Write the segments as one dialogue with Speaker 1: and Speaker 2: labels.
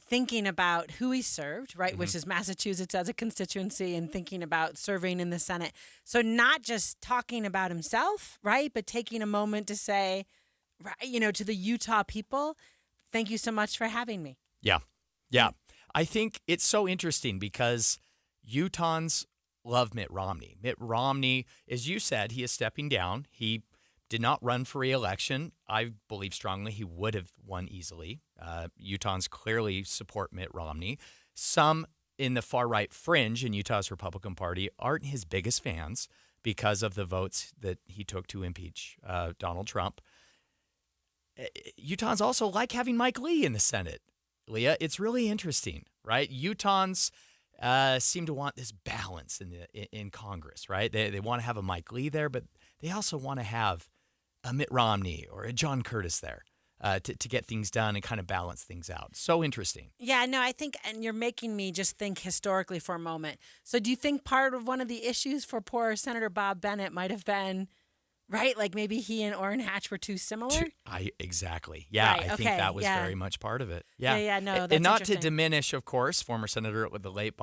Speaker 1: thinking about who he served, right, which is Massachusetts as a constituency, and thinking about serving in the Senate. So not just talking about himself, right, but taking a moment to say, right, to the Utah people, thank you so much for having me.
Speaker 2: Yeah. Yeah. I think it's so interesting because Utahns love Mitt Romney. Mitt Romney, as you said, he is stepping down. He did not run for re-election. I believe strongly he would have won easily. Utahns clearly support Mitt Romney. Some in the far-right fringe in Utah's Republican Party aren't his biggest fans because of the votes that he took to impeach Donald Trump. Utahns also like having Mike Lee in the Senate. Leah, it's really interesting, right? Utahns seem to want this balance in Congress, right? They want to have a Mike Lee there, but they also want to have a Mitt Romney or a John Curtis there to get things done and kind of balance things out. So interesting.
Speaker 1: Yeah, no, I think, and you're making me just think historically for a moment. So do you think part of one of the issues for poor Senator Bob Bennett might have been, right, like maybe he and Orrin Hatch were too similar?
Speaker 2: Exactly. Yeah,
Speaker 1: right,
Speaker 2: I think that was very much part of it. Yeah,
Speaker 1: no, that's
Speaker 2: and not to
Speaker 1: interesting.
Speaker 2: diminish, of course, former Senator with the late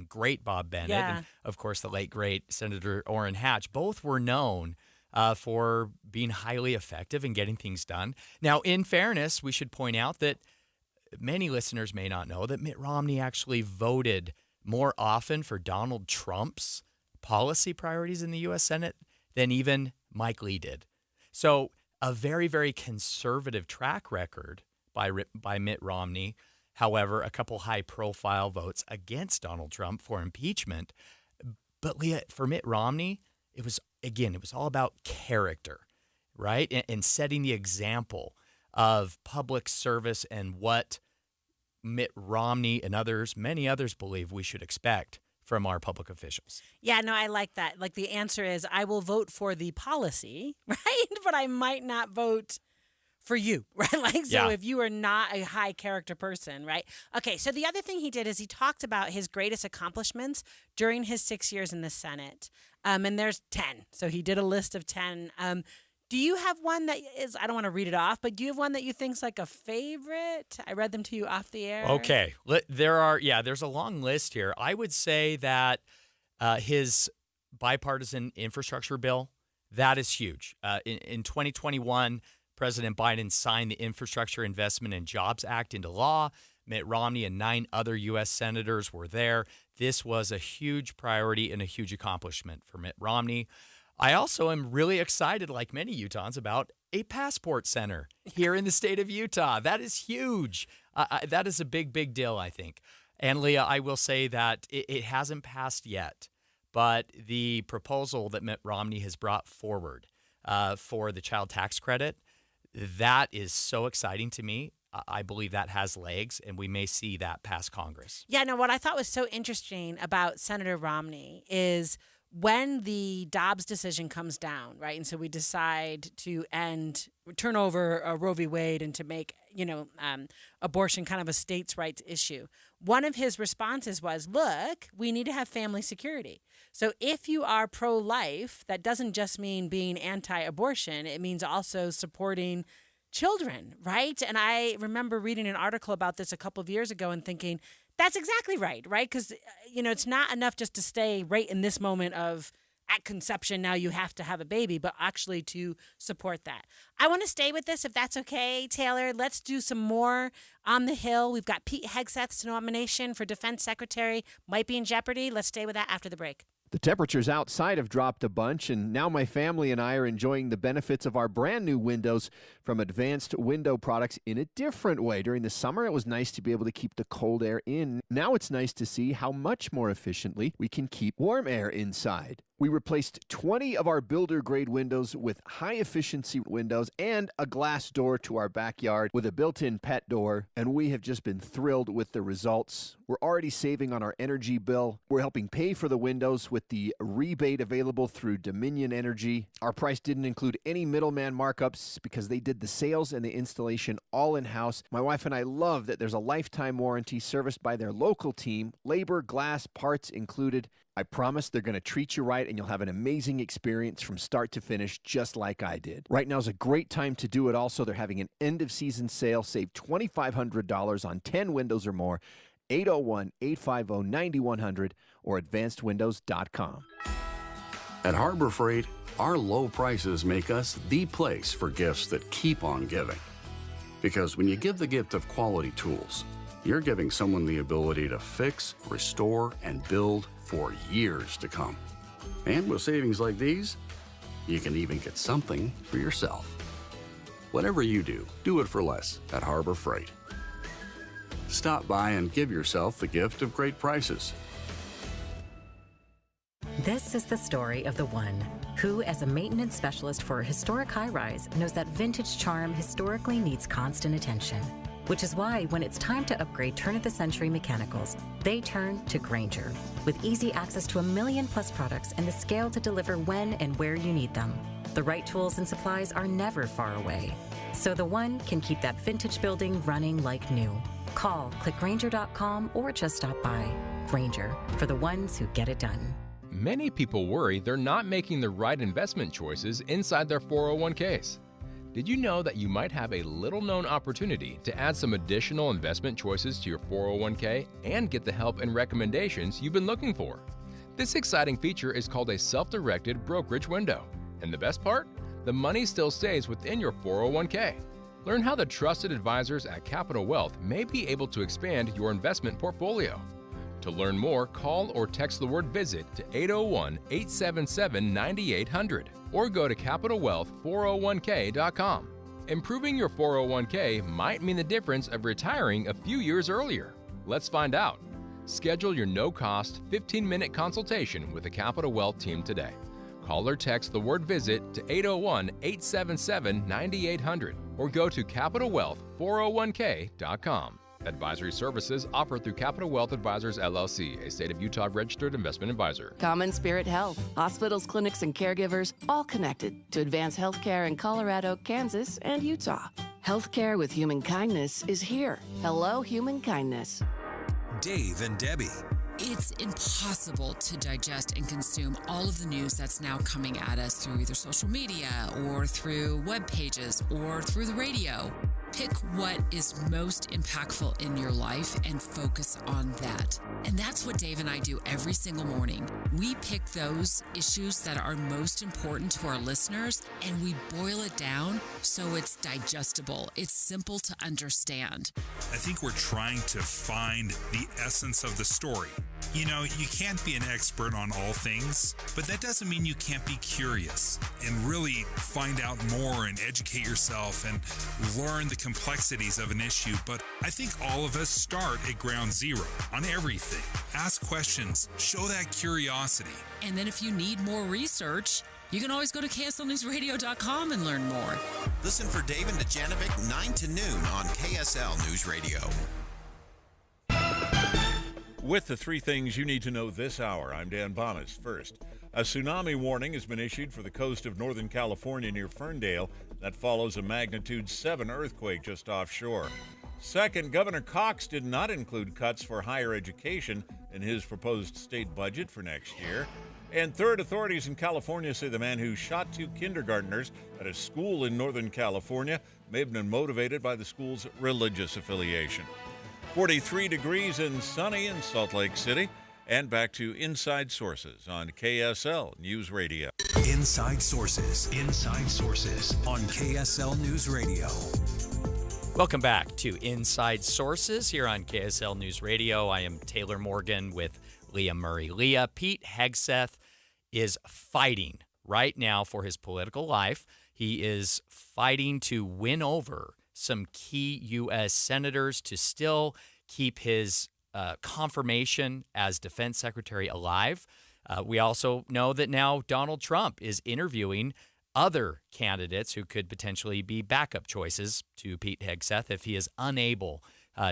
Speaker 2: great Bob Bennett, and of course the late great Senator Orrin Hatch. Both were known for being highly effective in getting things done. Now, in fairness, we should point out that many listeners may not know that Mitt Romney actually voted more often for Donald Trump's policy priorities in the U.S. Senate than even Mike Lee did. So a very, very conservative track record by Mitt Romney. However, a couple high-profile votes against Donald Trump for impeachment. But Leah, for Mitt Romney, it was all about character, right? And setting the example of public service and what Mitt Romney and many others believe we should expect from our public officials.
Speaker 1: Yeah, no, I like that. Like the answer is I will vote for the policy, right? But I might not vote for you, right? Like, so if you are not a high character person, right? Okay, so the other thing he did is he talked about his greatest accomplishments during his 6 years in the Senate. And there's 10. So he did a list of 10. Do you have one that is, I don't want to read it off, but do you have one that you think's like a favorite? I read them to you off the air.
Speaker 2: Okay. There's a long list here. I would say that his bipartisan infrastructure bill, that is huge. In 2021, President Biden signed the Infrastructure Investment and Jobs Act into law. Mitt Romney and 9 other U.S. senators were there. This was a huge priority and a huge accomplishment for Mitt Romney. I also am really excited, like many Utahns, about a passport center here in the state of Utah. That is huge. That is a big, big deal, I think. And Leah, I will say that it hasn't passed yet, but the proposal that Mitt Romney has brought forward for the child tax credit, that is so exciting to me. I believe that has legs, and we may see that pass Congress.
Speaker 1: Yeah, no, what I thought was so interesting about Senator Romney is when the Dobbs decision comes down, right, and so we decide to turn over Roe v. Wade and to make, abortion kind of a states' rights issue, one of his responses was, look, we need to have family security. So if you are pro-life, that doesn't just mean being anti-abortion. It means also supporting children, right? And I remember reading an article about this a couple of years ago and thinking, that's exactly right? Because, it's not enough just to stay right in this moment of at conception, now you have to have a baby, but actually to support that. I want to stay with this, if that's okay, Taylor. Let's do some more on the Hill. We've got Pete Hegseth's nomination for Defense Secretary might be in jeopardy. Let's stay with that after the break.
Speaker 3: The temperatures outside have dropped a bunch, and now my family and I are enjoying the benefits of our brand new windows from Advanced Window Products in a different way. During the summer, it was nice to be able to keep the cold air in. Now it's nice to see how much more efficiently we can keep warm air inside. We replaced 20 of our builder-grade windows with high-efficiency windows and a glass door to our backyard with a built-in pet door, and we have just been thrilled with the results. We're already saving on our energy bill. We're helping pay for the windows with the rebate available through Dominion Energy. Our price didn't include any middleman markups because they did the sales and the installation all in-house. My wife and I love that there's a lifetime warranty serviced by their local team, labor, glass, parts included. I promise they're going to treat you right, and you'll have an amazing experience from start to finish, just like I did. Right now is a great time to do it. Also, they're having an end-of-season sale. Save $2,500 on 10 windows or more. 801-850-9100 or advancedwindows.com.
Speaker 4: At Harbor Freight, our low prices make us the place for gifts that keep on giving. Because when you give the gift of quality tools, you're giving someone the ability to fix, restore, and build for years to come. And with savings like these, you can even get something for yourself. Whatever you do it for less at Harbor Freight. Stop by and give yourself the gift of great prices.
Speaker 5: This is the story of the one who, as a maintenance specialist for a historic high-rise, knows that vintage charm historically needs constant attention. Which is why when it's time to upgrade turn-of-the-century mechanicals, they turn to Grainger. With easy access to 1 million-plus products and the scale to deliver when and where you need them. The right tools and supplies are never far away. So the one can keep that vintage building running like new. Call, click Grainger.com, or just stop by. Grainger, for the ones who get it done.
Speaker 6: Many people worry they're not making the right investment choices inside their 401ks. Did you know that you might have a little-known opportunity to add some additional investment choices to your 401k and get the help and recommendations you've been looking for? This exciting feature is called a self-directed brokerage window. And the best part? The money still stays within your 401k. Learn how the trusted advisors at Capital Wealth may be able to expand your investment portfolio. To learn more, call or text the word VISIT to 801-877-9800 or go to CapitalWealth401k.com. Improving your 401k might mean the difference of retiring a few years earlier. Let's find out. Schedule your no-cost 15-minute consultation with the Capital Wealth team today. Call or text the word VISIT to 801-877-9800 or go to CapitalWealth401k.com. Advisory services offered through Capital Wealth Advisors, LLC, a state of Utah registered investment advisor.
Speaker 7: Common Spirit Health, hospitals, clinics, and caregivers, all connected to advance healthcare in Colorado, Kansas, and Utah. Healthcare with human kindness is here. Hello, human kindness.
Speaker 8: Dave and Debbie.
Speaker 9: It's impossible to digest and consume all of the news that's now coming at us through either social media or through web pages or through the radio. Pick what is most impactful in your life and focus on that. And that's what Dave and I do every single morning. We pick those issues that are most important to our listeners and we boil it down so it's digestible. It's simple to understand.
Speaker 8: I think we're trying to find the essence of the story. You know, you can't be an expert on all things, but that doesn't mean you can't be curious and really find out more and educate yourself and learn the complexities of an issue. But I think all of us start at ground zero on everything. Ask questions, show that curiosity.
Speaker 9: And then if you need more research, you can always go to KSLNewsRadio.com and learn more.
Speaker 10: Listen for Dave and Dejanovic 9 to noon on KSL News Radio.
Speaker 11: With the three things you need to know this hour, I'm Dan Bonas. First, a tsunami warning has been issued for the coast of Northern California near Ferndale. That follows a magnitude 7 earthquake just offshore. Second, Governor Cox did not include cuts for higher education in his proposed state budget for next year. And third, authorities in California say the man who shot 2 kindergartners at a school in Northern California may have been motivated by the school's religious affiliation. 43 degrees and sunny in Salt Lake City. And back to Inside Sources on KSL News Radio.
Speaker 8: Inside Sources. Inside Sources on KSL News Radio.
Speaker 2: Welcome back to Inside Sources here on KSL News Radio. I am Taylor Morgan with Leah Murray. Leah, Pete Hegseth is fighting right now for his political life. He is fighting to win over some key U.S. senators to still keep his confirmation as defense secretary alive. We also know that now Donald Trump is interviewing other candidates who could potentially be backup choices to Pete Hegseth if he is unable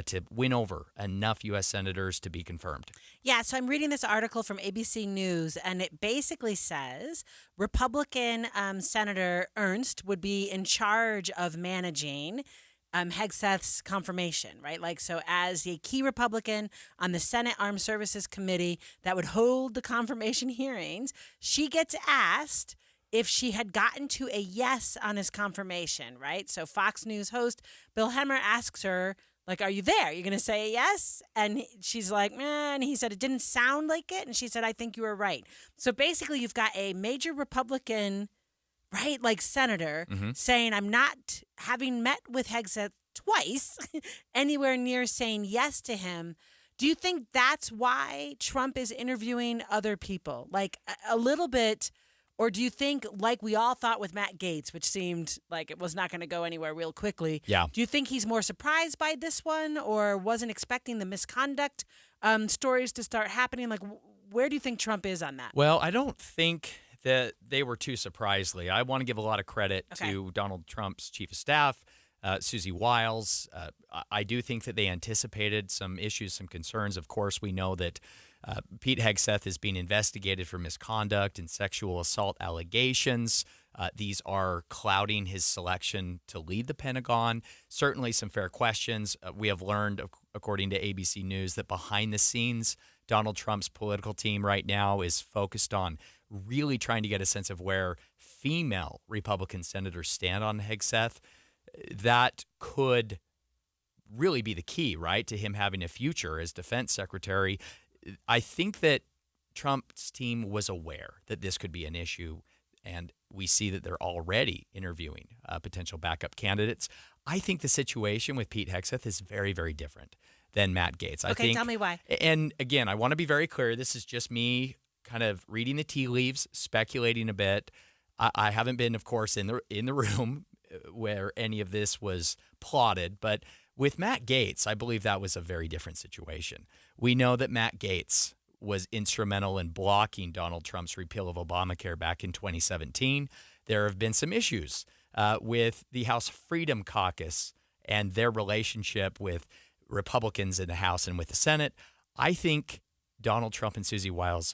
Speaker 2: to win over enough U.S. senators to be confirmed.
Speaker 1: Yeah, so I'm reading this article from ABC News, and it basically says Republican Senator Ernst would be in charge of managing Hegseth's confirmation, right? Like, so as a key Republican on the Senate Armed Services Committee that would hold the confirmation hearings, she gets asked if she had gotten to a yes on his confirmation, right? So Fox News host Bill Hemmer asks her, like, are you there? You're going to say yes? And she's like, man. He said, it didn't sound like it. And she said, I think you were right. So basically, you've got a major Republican, right, like senator saying, I'm not, having met with Hegseth twice, anywhere near saying yes to him. Do you think that's why Trump is interviewing other people? Like a little bit, or do you think, like we all thought with Matt Gaetz, which seemed like it was not going to go anywhere real quickly, do you think he's more surprised by this one or wasn't expecting the misconduct stories to start happening? Like, where do you think Trump is on that?
Speaker 2: Well, I don't think that they were too surprisingly. I want to give a lot of credit to Donald Trump's chief of staff, Susie Wiles. I do think that they anticipated some issues, some concerns. Of course, we know that Pete Hegseth is being investigated for misconduct and sexual assault allegations. These are clouding his selection to lead the Pentagon. Certainly some fair questions. We have learned, according to ABC News, that behind the scenes, Donald Trump's political team right now is focused on really trying to get a sense of where female Republican senators stand on Hegseth. That could really be the key, right, to him having a future as defense secretary. I think that Trump's team was aware that this could be an issue, and we see that they're already interviewing potential backup candidates. I think the situation with Pete Hegseth is very, very different than Matt Gaetz. I think,
Speaker 1: tell me why.
Speaker 2: And again, I want to be very clear. This is just me kind of reading the tea leaves, speculating a bit. I haven't been, of course, in the room where any of this was plotted, but with Matt Gaetz, I believe that was a very different situation. We know that Matt Gaetz was instrumental in blocking Donald Trump's repeal of Obamacare back in 2017. There have been some issues with the House Freedom Caucus and their relationship with Republicans in the House and with the Senate. I think Donald Trump and Susie Wiles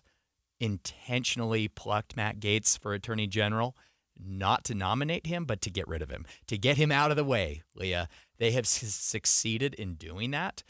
Speaker 2: intentionally plucked Matt Gaetz for Attorney General, not to nominate him, but to get rid of him, to get him out of the way, Leah. They have succeeded in doing that.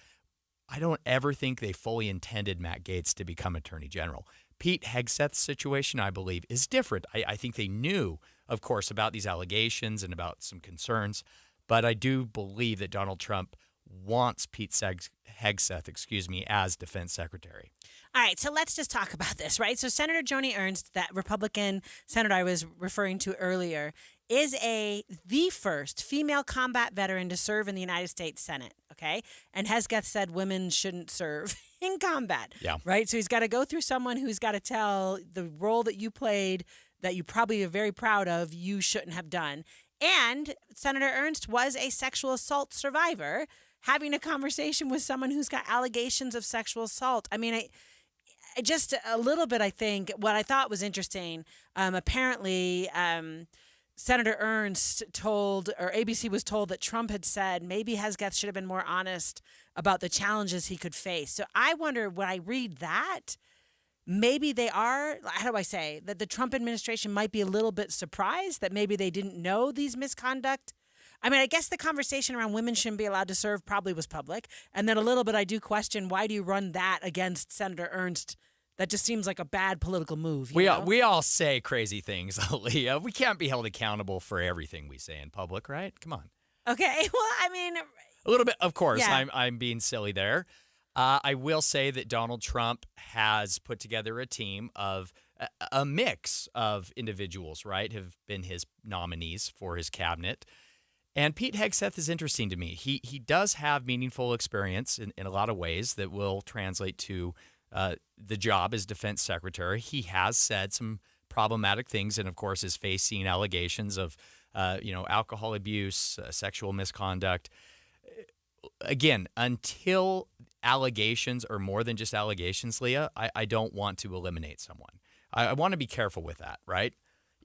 Speaker 2: I don't ever think they fully intended Matt Gaetz to become Attorney General. Pete Hegseth's situation, I believe, is different. I think they knew, of course, about these allegations and about some concerns, but I do believe that Donald Trump wants Pete Hegseth, as defense secretary.
Speaker 1: All right, so let's just talk about this, right? So Senator Joni Ernst, that Republican senator I was referring to earlier, is the first female combat veteran to serve in the United States Senate, okay? And Hegseth said women shouldn't serve in combat, right? So he's got to go through someone who's got to tell the role that you played that you probably are very proud of, you shouldn't have done. And Senator Ernst was a sexual assault survivor, having a conversation with someone who's got allegations of sexual assault. I mean, just a little bit, I think, what I thought was interesting, apparently Senator Ernst told, or ABC was told, that Trump had said maybe Hegseth should have been more honest about the challenges he could face. So I wonder, when I read that, maybe they are, how do I say, that the Trump administration might be a little bit surprised that maybe they didn't know these misconduct. I mean, I guess the conversation around women shouldn't be allowed to serve probably was public. And then a little bit I do question, why do you run that against Senator Ernst? That just seems like a bad political move.
Speaker 2: We all say crazy things, Leah. We can't be held accountable for everything we say in public, right? Come on.
Speaker 1: Okay. Well, I mean,
Speaker 2: a little bit, of course.
Speaker 1: Yeah.
Speaker 2: I'm being silly there. I will say that Donald Trump has put together a team of a mix of individuals, right, have been his nominees for his cabinet. And Pete Hegseth is interesting to me. He does have meaningful experience in a lot of ways that will translate to the job as defense secretary. He has said some problematic things and, of course, is facing allegations of, alcohol abuse, sexual misconduct. Again, until allegations are more than just allegations, Leah, I don't want to eliminate someone. I want to be careful with that, right?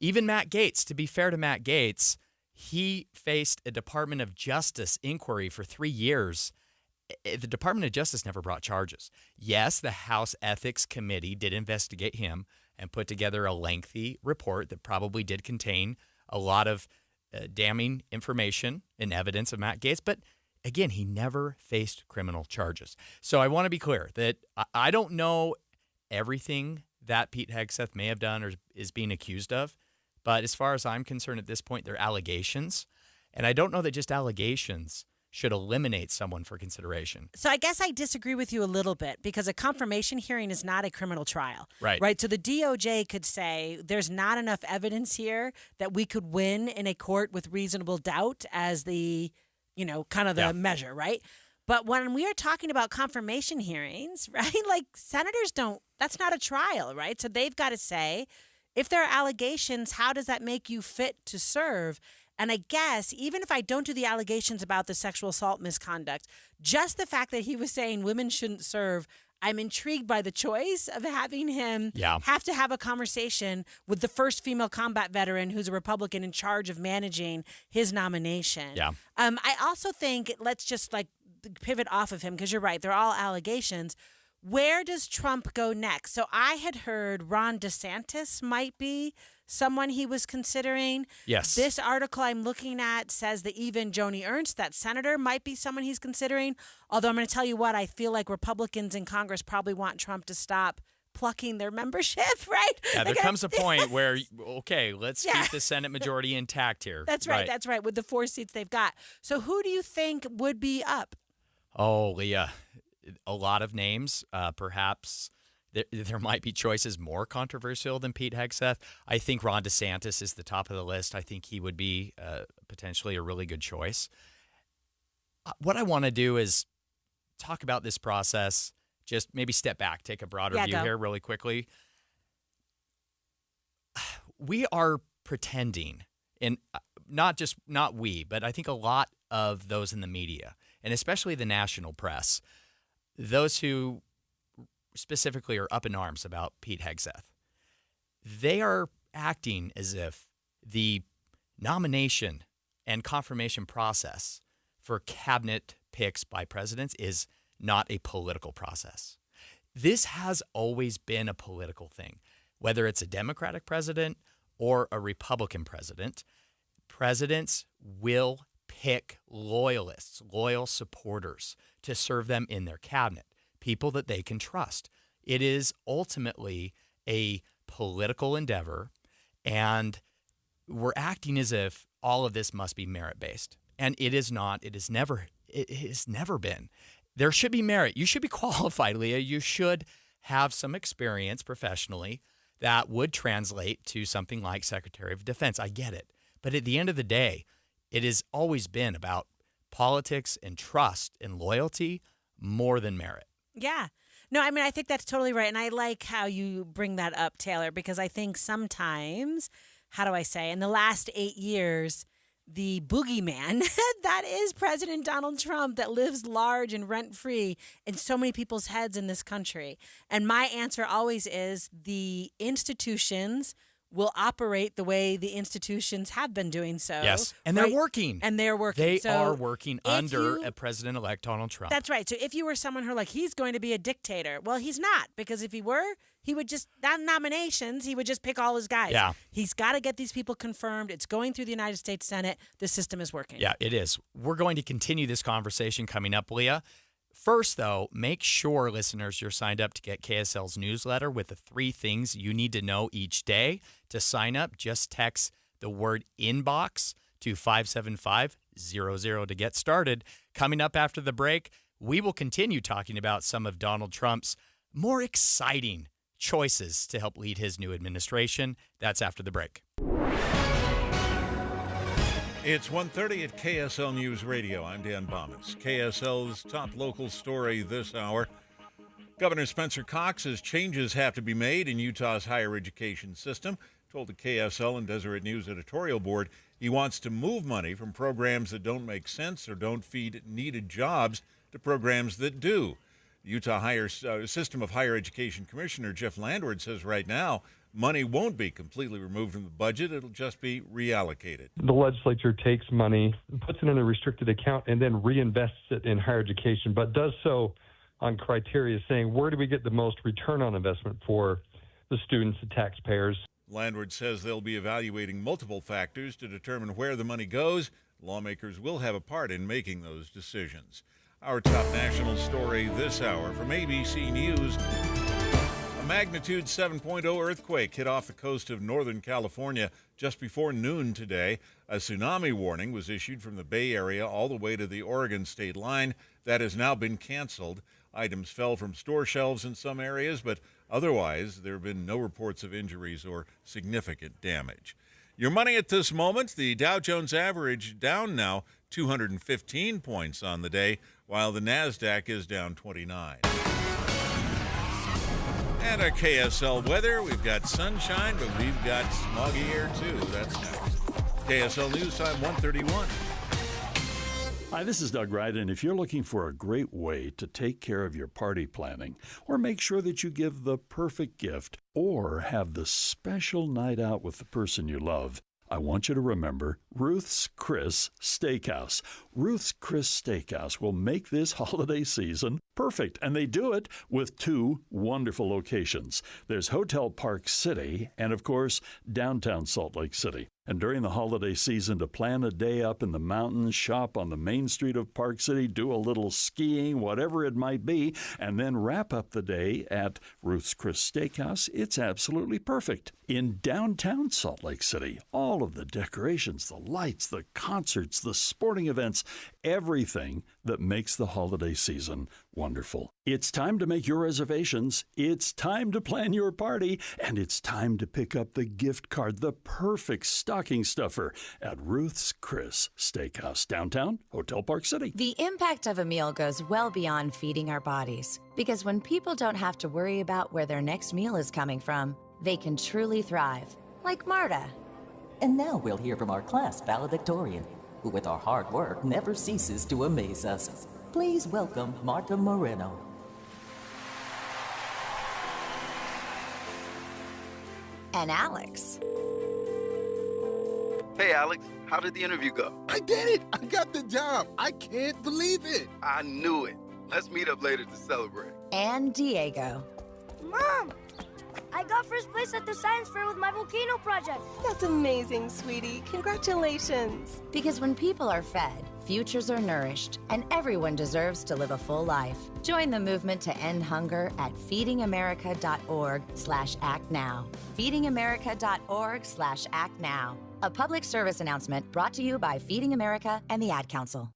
Speaker 2: Even Matt Gaetz, to be fair to Matt Gaetz, he faced a Department of Justice inquiry for 3 years. The Department of Justice never brought charges. Yes, the House Ethics Committee did investigate him and put together a lengthy report that probably did contain a lot of damning information and evidence of Matt Gaetz, but again, he never faced criminal charges. So I want to be clear that I don't know everything that Pete Hegseth may have done or is being accused of, but as far as I'm concerned at this point, they're allegations. And I don't know that just allegations should eliminate someone for consideration.
Speaker 1: So I guess I disagree with you a little bit because a confirmation hearing is not a criminal trial. Right. So the DOJ could say there's not enough evidence here that we could win in a court with reasonable doubt as the, kind of the measure, right? But when we are talking about confirmation hearings, right, like senators that's not a trial, right? So they've got to say, if there are allegations, how does that make you fit to serve? And I guess even if I don't do the allegations about the sexual assault misconduct, just the fact that he was saying women shouldn't serve, I'm intrigued by the choice of having him have to have a conversation with the first female combat veteran who's a Republican in charge of managing his nomination.
Speaker 2: Yeah.
Speaker 1: I also think let's just pivot off of him because you're right. They're all allegations. Where does Trump go next? So I had heard Ron DeSantis might be someone he was considering.
Speaker 2: Yes.
Speaker 1: This article I'm looking at says that even Joni Ernst, that senator, might be someone he's considering. Although I'm going to tell you what, I feel like Republicans in Congress probably want Trump to stop plucking their membership, right?
Speaker 2: Yeah, there comes a point where, okay, let's keep the Senate majority intact here.
Speaker 1: That's right. That's right, with the 4 seats they've got. So who do you think would be up?
Speaker 2: Oh, Leah, a lot of names. Perhaps there might be choices more controversial than Pete Hegseth. I think Ron DeSantis is the top of the list. I think he would be potentially a really good choice. What I want to do is talk about this process, just maybe step back, take a broader view here really quickly. We are pretending, and not we, but I think a lot of those in the media, and especially the national press, those who specifically are up in arms about Pete Hegseth, they are acting as if the nomination and confirmation process for cabinet picks by presidents is not a political process. This has always been a political thing. Whether it's a Democratic president or a Republican president, presidents will pick loyalists, loyal supporters to serve them in their cabinet, people that they can trust. It is ultimately a political endeavor, and we're acting as if all of this must be merit-based. And it is not. It has never been. There should be merit. You should be qualified, Leah. You should have some experience professionally that would translate to something like Secretary of Defense. I get it. But at the end of the day, it has always been about politics and trust and loyalty more than merit.
Speaker 1: Yeah. No, I mean, I think that's totally right. And I like how you bring that up, Taylor, because I think sometimes, how do I say, in the last 8 years, the boogeyman that is President Donald Trump that lives large and rent-free in so many people's heads in this country. And my answer always is the institutions will operate the way the institutions have been doing so.
Speaker 2: Yes, and they're working.
Speaker 1: And they're working.
Speaker 2: They are working under a President-elect Donald Trump.
Speaker 1: That's right. So if you were someone who he's going to be a dictator, well, he's not, because if he were, he would just, not nominations, he would just pick all his guys.
Speaker 2: Yeah.
Speaker 1: He's got to get these people confirmed. It's going through the United States Senate. The system is working.
Speaker 2: Yeah, it is. We're going to continue this conversation coming up, Leah. First, though, make sure, listeners, you're signed up to get KSL's newsletter with the 3 things you need to know each day. To sign up, just text the word inbox to 57500 to get started. Coming up after the break, we will continue talking about some of Donald Trump's more exciting choices to help lead his new administration. That's after the break.
Speaker 11: It's 1:30 at KSL News Radio. I'm Dan Bomas. KSL's top local story this hour. Governor Spencer Cox says changes have to be made in Utah's higher education system. Told the KSL and Deseret News editorial board he wants to move money from programs that don't make sense or don't feed needed jobs to programs that do. The Utah System of Higher Education Commissioner Jeff Landward says right now money won't be completely removed from the budget. It'll just be reallocated.
Speaker 12: The legislature takes money, puts it in a restricted account, and then reinvests it in higher education, but does so on criteria saying where do we get the most return on investment for the students, the taxpayers.
Speaker 11: Landward says they'll be evaluating multiple factors to determine where the money goes. Lawmakers will have a part in making those decisions. Our top national story this hour from ABC News. A magnitude 7.0 earthquake hit off the coast of Northern California just before noon today. A tsunami warning was issued from the Bay Area all the way to the Oregon state line. That has now been canceled. Items fell from store shelves in some areas, but otherwise there have been no reports of injuries or significant damage. Your money at this moment, the Dow Jones average down now 215 points on the day, while the NASDAQ is down 29. And our KSL weather, we've got sunshine, but we've got smoggy air too. That's next. KSL News Time 1:31.
Speaker 13: Hi, this is Doug Wright, and if you're looking for a great way to take care of your party planning or make sure that you give the perfect gift or have the special night out with the person you love, I want you to remember Ruth's Chris Steakhouse. Ruth's Chris Steakhouse will make this holiday season perfect, and they do it with two wonderful locations. There's Hotel Park City and, of course, downtown Salt Lake City. And during the holiday season, to plan a day up in the mountains, shop on the main street of Park City, do a little skiing, whatever it might be, and then wrap up the day at Ruth's Chris Steakhouse, it's absolutely perfect. In downtown Salt Lake City, all of the decorations, the lights, the concerts, the sporting events, everything that makes the holiday season wonderful. It's time to make your reservations. It's time to plan your party. And it's time to pick up the gift card, the perfect stocking stuffer at Ruth's Chris Steakhouse, downtown Hotel Park City.
Speaker 14: The impact of a meal goes well beyond feeding our bodies. Because when people don't have to worry about where their next meal is coming from, they can truly thrive. Like Marta.
Speaker 15: And now we'll hear from our class valedictorian, who with our hard work never ceases to amaze us. Please welcome Marta Moreno.
Speaker 14: And Alex.
Speaker 16: Hey, Alex, how did the interview go?
Speaker 17: I did it! I got the job! I can't believe it!
Speaker 16: I knew it. Let's meet up later to celebrate.
Speaker 14: And Diego.
Speaker 18: Mom! I got first place at the science fair with my volcano project.
Speaker 19: That's amazing, sweetie. Congratulations.
Speaker 14: Because when people are fed, futures are nourished, and everyone deserves to live a full life. Join the movement to end hunger at feedingamerica.org/actnow. feedingamerica.org/actnow. A public service announcement brought to you by Feeding America and the Ad Council.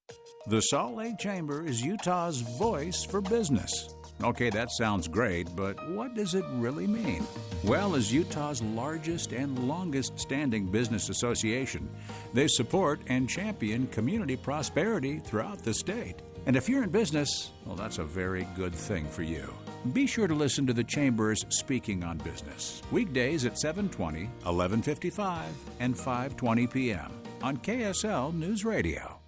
Speaker 20: The Salt Lake Chamber is Utah's voice for business. Okay, that sounds great, but what does it really mean? Well, as Utah's largest and longest-standing business association, they support and champion community prosperity throughout the state. And if you're in business, well, that's a very good thing for you. Be sure to listen to the Chamber's Speaking on Business, weekdays at 7:20, 11:55, and 5:20 p.m. on KSL News Radio.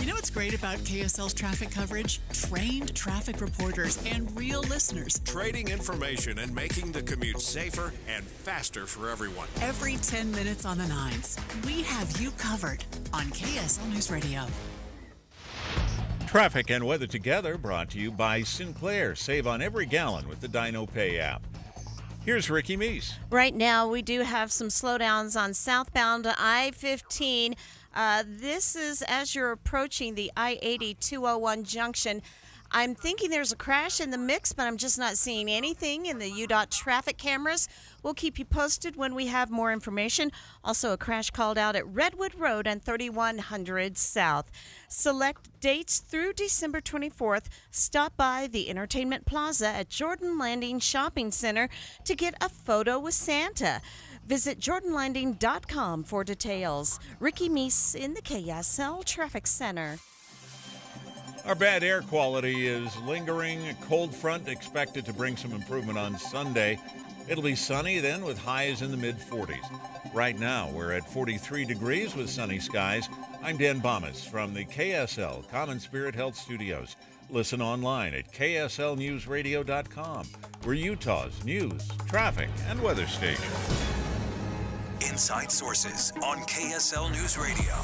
Speaker 21: You know what's great about KSL's traffic coverage? Trained traffic reporters and real listeners.
Speaker 10: Trading information and making the commute safer and faster for everyone.
Speaker 21: Every 10 minutes on the nines, we have you covered on KSL News Radio.
Speaker 11: Traffic and weather together brought to you by Sinclair. Save on every gallon with the Dino Pay app. Here's Ricky Meese.
Speaker 22: Right now, we do have some slowdowns on southbound I-15. This is as you're approaching the I-80-201 junction. I'm thinking there's a crash in the mix, but I'm just not seeing anything in the UDOT traffic cameras. We'll keep you posted when we have more information. Also, a crash called out at Redwood Road and 3100 South. Select dates through December 24th. Stop by the Entertainment Plaza at Jordan Landing Shopping Center to get a photo with Santa. Visit jordanlanding.com for details. Ricky Meese in the KSL Traffic Center.
Speaker 11: Our bad air quality is lingering. A cold front expected to bring some improvement on Sunday. It'll be sunny then with highs in the mid-40s. Right now, we're at 43 degrees with sunny skies. I'm Dan Bomas from the KSL Common Spirit Health Studios. Listen online at kslnewsradio.com. We're Utah's news, traffic, and weather station.
Speaker 23: Inside Sources on KSL News Radio.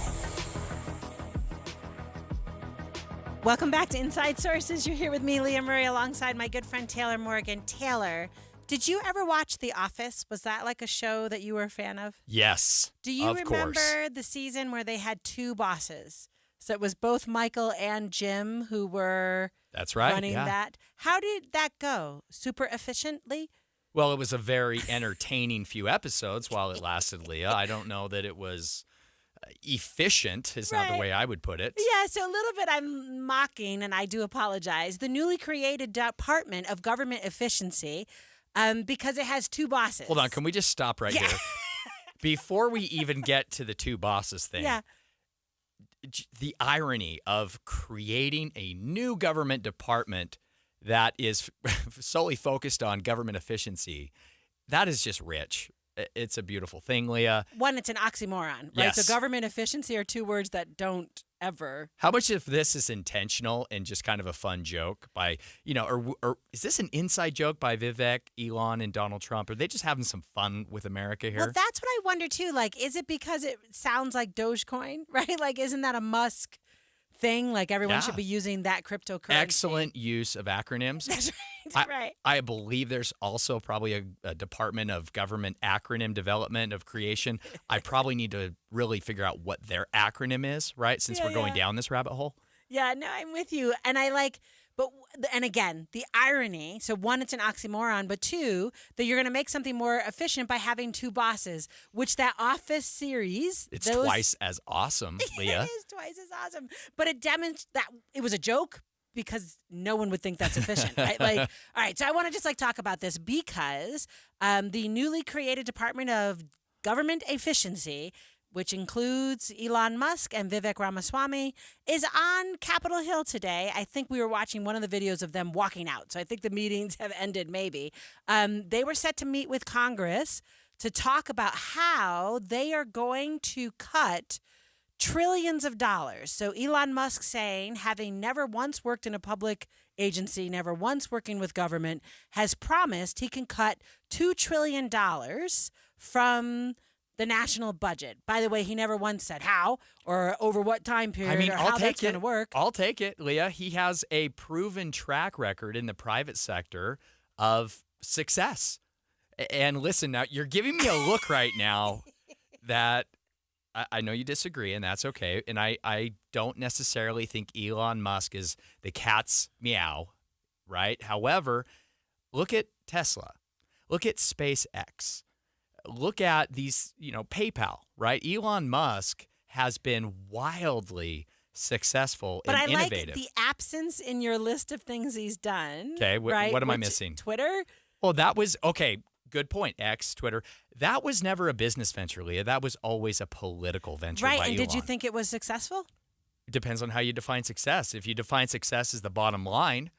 Speaker 1: Welcome back to Inside Sources. You're here with me, Leah Murray, alongside my good friend Taylor Morgan. Taylor, Did you ever watch The Office? Was that like a show that you were a fan of?
Speaker 2: Yes.
Speaker 1: Do you remember
Speaker 2: course.
Speaker 1: the season where they had two bosses? So it was both Michael and Jim who were
Speaker 2: That's right,
Speaker 1: running
Speaker 2: yeah.
Speaker 1: that. How did that go? Super efficiently?
Speaker 2: Well, it was a very entertaining few episodes while it lasted, Leah. I don't know that it was efficient is not the way I would put it.
Speaker 1: Yeah, so a little bit I'm mocking, and I do apologize. The newly created Department of Government Efficiency, because it has two bosses.
Speaker 2: Hold on, can we just stop right here? Before we even get to the two bosses thing, the irony of creating a new government department that is solely focused on government efficiency, that is just rich. It's a beautiful thing, Leah.
Speaker 1: One, it's an oxymoron, right?
Speaker 2: Yes.
Speaker 1: So government efficiency are two words that don't ever.
Speaker 2: How much of this is intentional and just kind of a fun joke by, or is this an inside joke by Vivek, Elon, and Donald Trump? Are they just having some fun with America here?
Speaker 1: Well, that's what I wonder too. Like, is it because it sounds like Dogecoin, right? Like, isn't that a Musk thing? Like, everyone should be using that cryptocurrency.
Speaker 2: Excellent use of acronyms.
Speaker 1: That's right.
Speaker 2: I believe there's also probably a Department of Government acronym development of creation. I probably need to really figure out what their acronym is, right? Since we're going down this rabbit hole.
Speaker 1: Yeah, no, I'm with you. And and again, the irony. So one, it's an oxymoron, but two, that you're going to make something more efficient by having two bosses, which that Office series.
Speaker 2: It's twice as awesome, Leah.
Speaker 1: It is twice as awesome. But it demonstrates that it was a joke because no one would think that's efficient, right? Like, all right, so I want to just talk about this because the newly created Department of Government Efficiency, which includes Elon Musk and Vivek Ramaswamy, is on Capitol Hill today. I think we were watching one of the videos of them walking out. So I think the meetings have ended maybe. They were set to meet with Congress to talk about how they are going to cut trillions of dollars. So Elon Musk saying, having never once worked in a public agency, never once working with government, has promised he can cut $2 trillion from the national budget. By the way, he never once said how or over what time period or how that's going to work.
Speaker 2: I'll take it, Leah. He has a proven track record in the private sector of success. And listen, now you're giving me a look right now that I know you disagree, and that's okay. And I don't necessarily think Elon Musk is the cat's meow, right? However, look at Tesla. Look at SpaceX. Look at these, PayPal, right? Elon Musk has been wildly successful and innovative.
Speaker 1: But I like the absence in your list of things he's done.
Speaker 2: Okay,
Speaker 1: right?
Speaker 2: What am I missing?
Speaker 1: Twitter?
Speaker 2: Well, that was, okay, good point, X, Twitter. That was never a business venture, Leah. That was always a political venture by
Speaker 1: Right, and
Speaker 2: Elon.
Speaker 1: did you think it was successful?
Speaker 2: It depends on how you define success. If you define success as the bottom line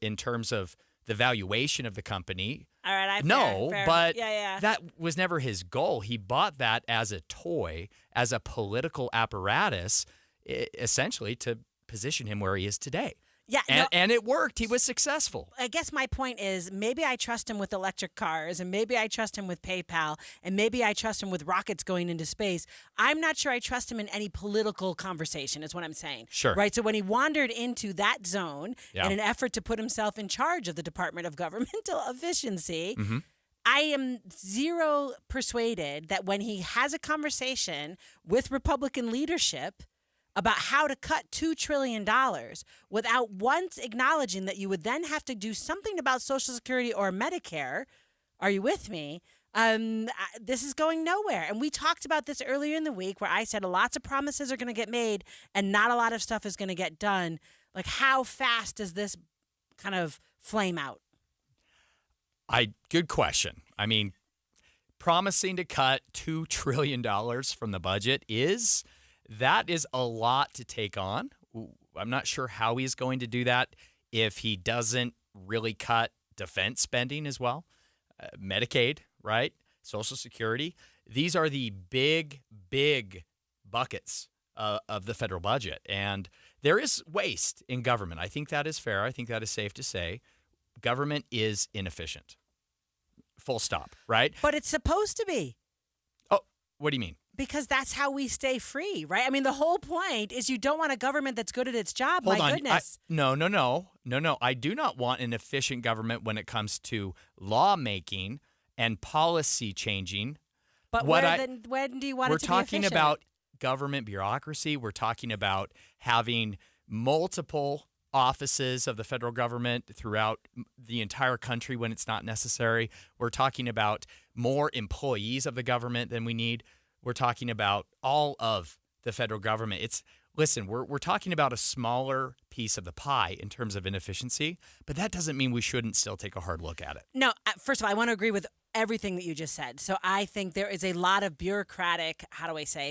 Speaker 2: in terms of the valuation of the company,
Speaker 1: all right, fair.
Speaker 2: But that was never his goal. He bought that as a toy, as a political apparatus, essentially to position him where he is today.
Speaker 1: Yeah,
Speaker 2: and it worked. He was successful.
Speaker 1: I guess my point is maybe I trust him with electric cars, and maybe I trust him with PayPal, and maybe I trust him with rockets going into space. I'm not sure I trust him in any political conversation, is what I'm saying.
Speaker 2: Sure.
Speaker 1: Right? So when he wandered into that zone in an effort to put himself in charge of the Department of Governmental Efficiency, I am zero persuaded that when he has a conversation with Republican leadership about how to cut $2 trillion without once acknowledging that you would then have to do something about Social Security or Medicare. Are you with me? This is going nowhere. And we talked about this earlier in the week where I said lots of promises are going to get made and not a lot of stuff is going to get done. Like, how fast does this kind of flame out?
Speaker 2: Good question. I mean, promising to cut $2 trillion from the budget that is a lot to take on. I'm not sure how he's going to do that if he doesn't really cut defense spending as well. Medicaid, right? Social Security. These are the big, big buckets of the federal budget. And there is waste in government. I think that is fair. I think that is safe to say. Government is inefficient. Full stop, right?
Speaker 1: But it's supposed to be.
Speaker 2: Oh, what do you mean?
Speaker 1: Because that's how we stay free, right? I mean, the whole point is you don't want a government that's good at its job.
Speaker 2: Hold
Speaker 1: My
Speaker 2: on.
Speaker 1: goodness.
Speaker 2: No. I do not want an efficient government when it comes to lawmaking and policy changing.
Speaker 1: But when do you want it to be efficient?
Speaker 2: We're talking about government bureaucracy. We're talking about having multiple offices of the federal government throughout the entire country when it's not necessary. We're talking about more employees of the government than we need. We're talking about all of the federal government. We're talking about a smaller piece of the pie in terms of inefficiency, but that doesn't mean we shouldn't still take a hard look at it.
Speaker 1: No, first of all, I want to agree with everything that you just said. So I think there is a lot of bureaucratic,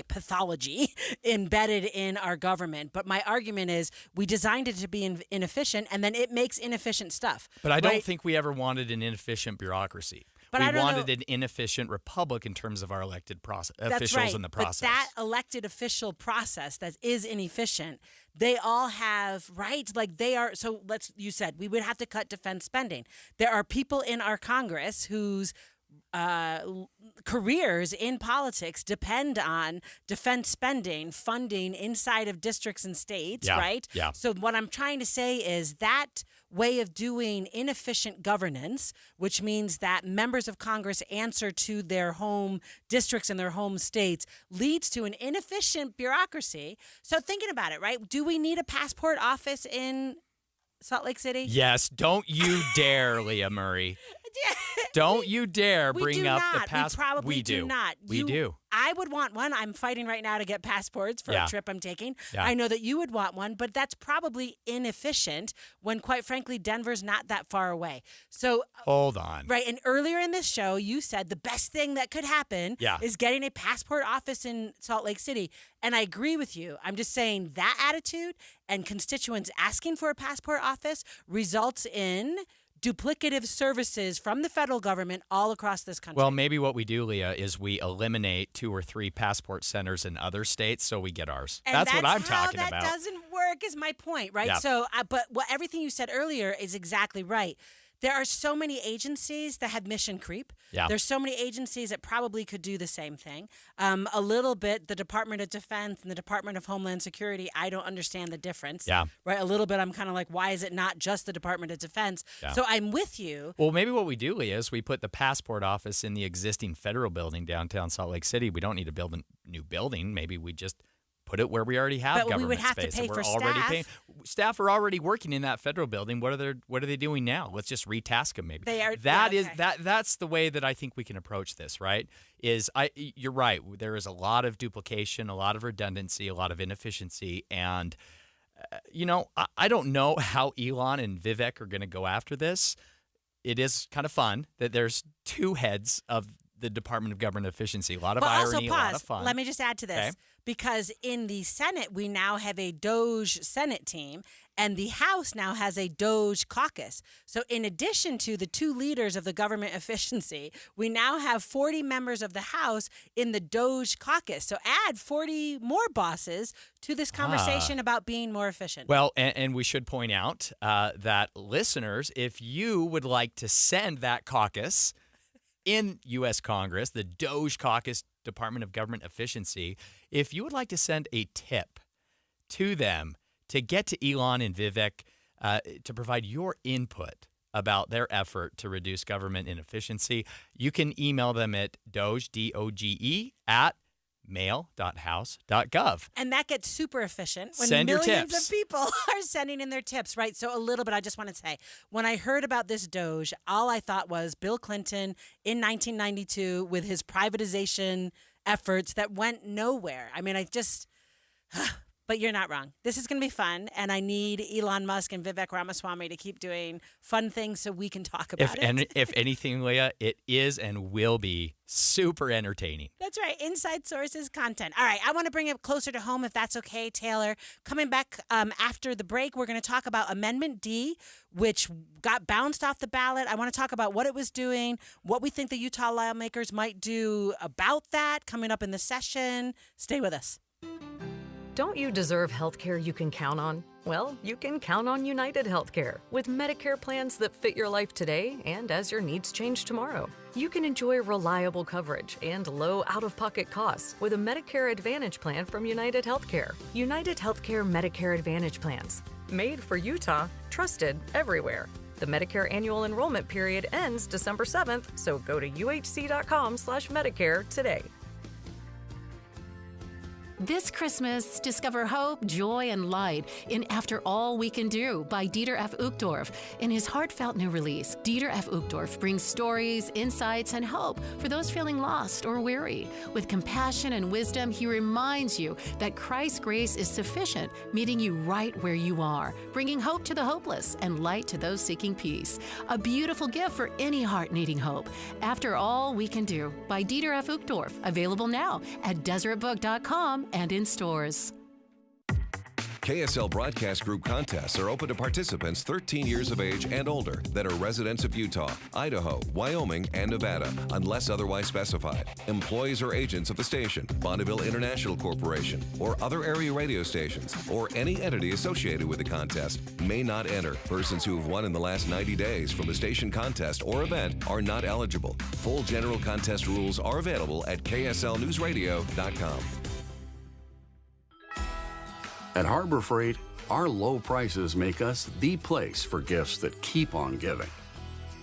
Speaker 1: pathology embedded in our government. But my argument is we designed it to be inefficient, and then it makes inefficient stuff.
Speaker 2: But I don't think we ever wanted an inefficient bureaucracy.
Speaker 1: But
Speaker 2: we wanted an inefficient republic in terms of our elected officials in the process.
Speaker 1: But that elected official process that is inefficient, they all have, right? Like they are. So you said we would have to cut defense spending. There are people in our Congress whose careers in politics depend on defense spending, funding inside of districts and states, right?
Speaker 2: Yeah.
Speaker 1: So what I'm trying to say is that way of doing inefficient governance, which means that members of Congress answer to their home districts and their home states, leads to an inefficient bureaucracy. So thinking about it, right? Do we need a passport office in Salt Lake City?
Speaker 2: Yes. Don't you dare, Leah Murray. Don't you dare bring up the passport.
Speaker 1: We do not.
Speaker 2: We do.
Speaker 1: I would want one. I'm fighting right now to get passports for a trip I'm taking.
Speaker 2: Yeah.
Speaker 1: I know that you would want one, but that's probably inefficient when, quite frankly, Denver's not that far away. So
Speaker 2: hold on.
Speaker 1: Right. And earlier in this show, you said the best thing that could happen is getting a passport office in Salt Lake City. And I agree with you. I'm just saying that attitude and constituents asking for a passport office results in duplicative services from the federal government all across this country.
Speaker 2: Well, maybe what we do, Leah, is we eliminate 2 or 3 passport centers in other states so we get ours.
Speaker 1: And
Speaker 2: that's what I'm talking
Speaker 1: that
Speaker 2: about.
Speaker 1: That doesn't work is my point, right?
Speaker 2: Yeah.
Speaker 1: So, but everything you said earlier is exactly right. There are so many agencies that have mission creep.
Speaker 2: Yeah.
Speaker 1: There's so many agencies that probably could do the same thing. A little bit, the Department of Defense and the Department of Homeland Security, I don't understand the difference.
Speaker 2: Yeah.
Speaker 1: Right? A little bit, I'm kind of like, why is it not just the Department of Defense?
Speaker 2: Yeah.
Speaker 1: So I'm with you.
Speaker 2: Well, maybe what we do, Leah, is we put the passport office in the existing federal building downtown Salt Lake City. We don't need to build a new building. Maybe we just put it where we already have government
Speaker 1: we would have
Speaker 2: space.
Speaker 1: to pay
Speaker 2: and
Speaker 1: for
Speaker 2: already
Speaker 1: staff.
Speaker 2: Staff are already working in that federal building. What are they doing now? Let's just retask them. Maybe
Speaker 1: they are.
Speaker 2: That's the way that I think we can approach this. Right? You're right. There is a lot of duplication, a lot of redundancy, a lot of inefficiency, and I don't know how Elon and Vivek are going to go after this. It is kind of fun that there's 2 heads of the Department of Government Efficiency. A lot of irony, a lot of fun.
Speaker 1: Let me just add to this.
Speaker 2: Okay.
Speaker 1: Because in the Senate, we now have a Doge Senate team, and the House now has a Doge caucus. So in addition to the 2 leaders of the government efficiency, we now have 40 members of the House in the Doge caucus. So add 40 more bosses to this conversation about being more efficient.
Speaker 2: Well, and we should point out that listeners, if you would like to send that caucus in U.S. Congress, the Doge Caucus, Department of Government Efficiency, if you would like to send a tip to them to get to Elon and Vivek to provide your input about their effort to reduce government inefficiency, you can email them at doge, D-O-G-E, at mail.house.gov.
Speaker 1: And that gets super efficient when
Speaker 2: Send your
Speaker 1: millions
Speaker 2: tips.
Speaker 1: of people are sending in their tips, right? So a little bit, I just want to say, when I heard about this Doge, all I thought was Bill Clinton in 1992 with his privatization efforts that went nowhere. I mean, but you're not wrong. This is going to be fun, and I need Elon Musk and Vivek Ramaswamy to keep doing fun things so we can talk about it.
Speaker 2: And if anything, Leah, it is and will be super entertaining.
Speaker 1: That's right. Inside Sources content. All right. I want to bring it closer to home, if that's okay, Taylor. Coming back after the break, we're going to talk about Amendment D, which got bounced off the ballot. I want to talk about what it was doing, what we think the Utah lawmakers might do about that coming up in the session. Stay with us.
Speaker 3: Don't you deserve health care you can count on? Well, you can count on United Healthcare with Medicare plans that fit your life today and as your needs change tomorrow. You can enjoy reliable coverage and low out-of-pocket costs with a Medicare Advantage plan from United Healthcare. United Healthcare Medicare Advantage plans. Made for Utah, trusted everywhere. The Medicare annual enrollment period ends December 7th, so go to uhc.com/Medicare today.
Speaker 4: This Christmas, discover hope, joy, and light in After All We Can Do by Dieter F. Uchtdorf. In his heartfelt new release, Dieter F. Uchtdorf brings stories, insights, and hope for those feeling lost or weary. With compassion and wisdom, he reminds you that Christ's grace is sufficient, meeting you right where you are, bringing hope to the hopeless and light to those seeking peace. A beautiful gift for any heart needing hope. After All We Can Do by Dieter F. Uchtdorf. Available now at DeseretBook.com and in stores.
Speaker 5: KSL Broadcast Group contests are open to participants 13 years of age and older that are residents of Utah, Idaho, Wyoming, and Nevada, unless otherwise specified. Employees or agents of the station, Bonneville International Corporation, or other area radio stations, or any entity associated with the contest may not enter. Persons who have won in the last 90 days from the station contest or event are not eligible. Full general contest rules are available at kslnewsradio.com.
Speaker 24: At Harbor Freight, our low prices make us the place for gifts that keep on giving.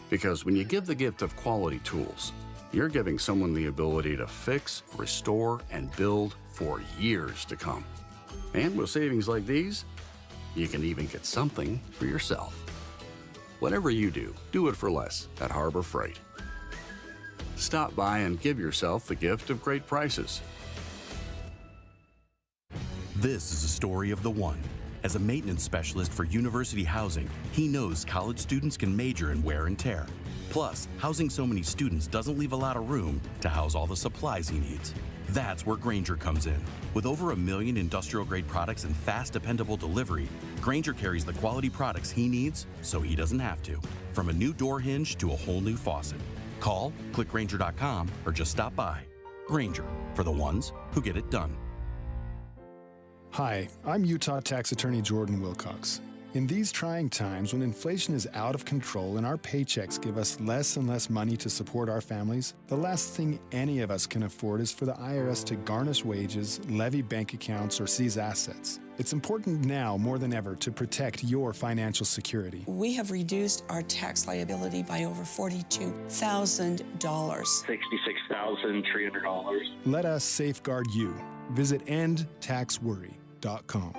Speaker 24: Because when you give the gift of quality tools, you're giving someone the ability to fix, restore, and build for years to come. And with savings like these, you can even get something for yourself. Whatever you do, do it for less at Harbor Freight. Stop by and give yourself the gift of great prices.
Speaker 25: This is a story of the one. As a maintenance specialist for university housing, he knows college students can major in wear and tear. Plus, housing so many students doesn't leave a lot of room to house all the supplies he needs. That's where Grainger comes in. With over 1 million industrial-grade products and fast, dependable delivery, Grainger carries the quality products he needs so he doesn't have to. From a new door hinge to a whole new faucet. Call, click Grainger.com, or just stop by. Grainger, for the ones who get it done.
Speaker 26: Hi, I'm Utah Tax Attorney Jordan Wilcox. In these trying times, when inflation is out of control and our paychecks give us less and less money to support our families, the last thing any of us can afford is for the IRS to garnish wages, levy bank accounts, or seize assets. It's important now more than ever to protect your financial security.
Speaker 27: We have reduced our tax liability by over $42,000.
Speaker 28: $66,300.
Speaker 26: Let us safeguard you. Visit endtaxworry.com.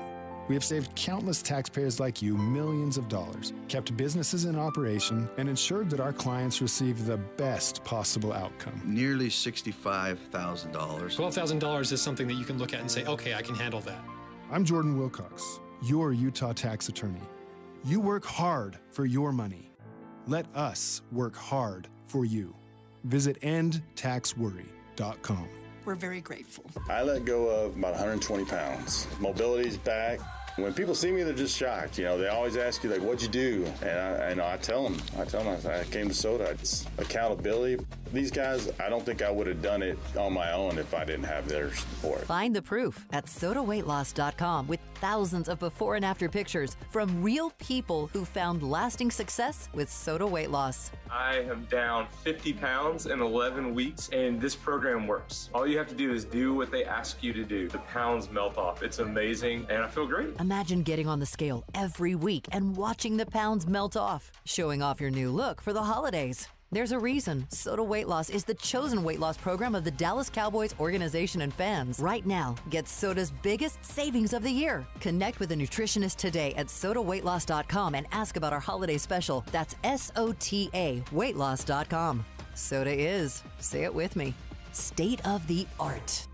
Speaker 26: We have saved countless taxpayers like you millions of dollars, kept businesses in operation, and ensured that our clients receive the best possible outcome.
Speaker 28: Nearly $65,000.
Speaker 29: $12,000 is something that you can look at and say, okay, I can handle that.
Speaker 26: I'm Jordan Wilcox, your Utah tax attorney. You work hard for your money. Let us work hard for you. Visit endtaxworry.com.
Speaker 27: We're very grateful.
Speaker 30: I let go of about 120 pounds. Mobility's back. When people see me, they're just shocked. You know, they always ask you, like, what'd you do? And I tell them, I came to Soda. It's accountability. These guys, I don't think I would have done it on my own if I didn't have their support.
Speaker 31: Find the proof at sodaweightloss.com with thousands of before and after pictures from real people who found lasting success with Soda Weight Loss.
Speaker 32: I am down 50 pounds in 11 weeks, and this program works. All you have to do is do what they ask you to do. The pounds melt off. It's amazing, and I feel great.
Speaker 31: Imagine getting on the scale every week and watching the pounds melt off, showing off your new look for the holidays. There's a reason Soda Weight Loss is the chosen weight loss program of the Dallas Cowboys organization and fans. Right now, get Soda's biggest savings of the year. Connect with a nutritionist today at sodaweightloss.com and ask about our holiday special. That's SOTA weightloss.com. Soda is, say it with me, state of the art.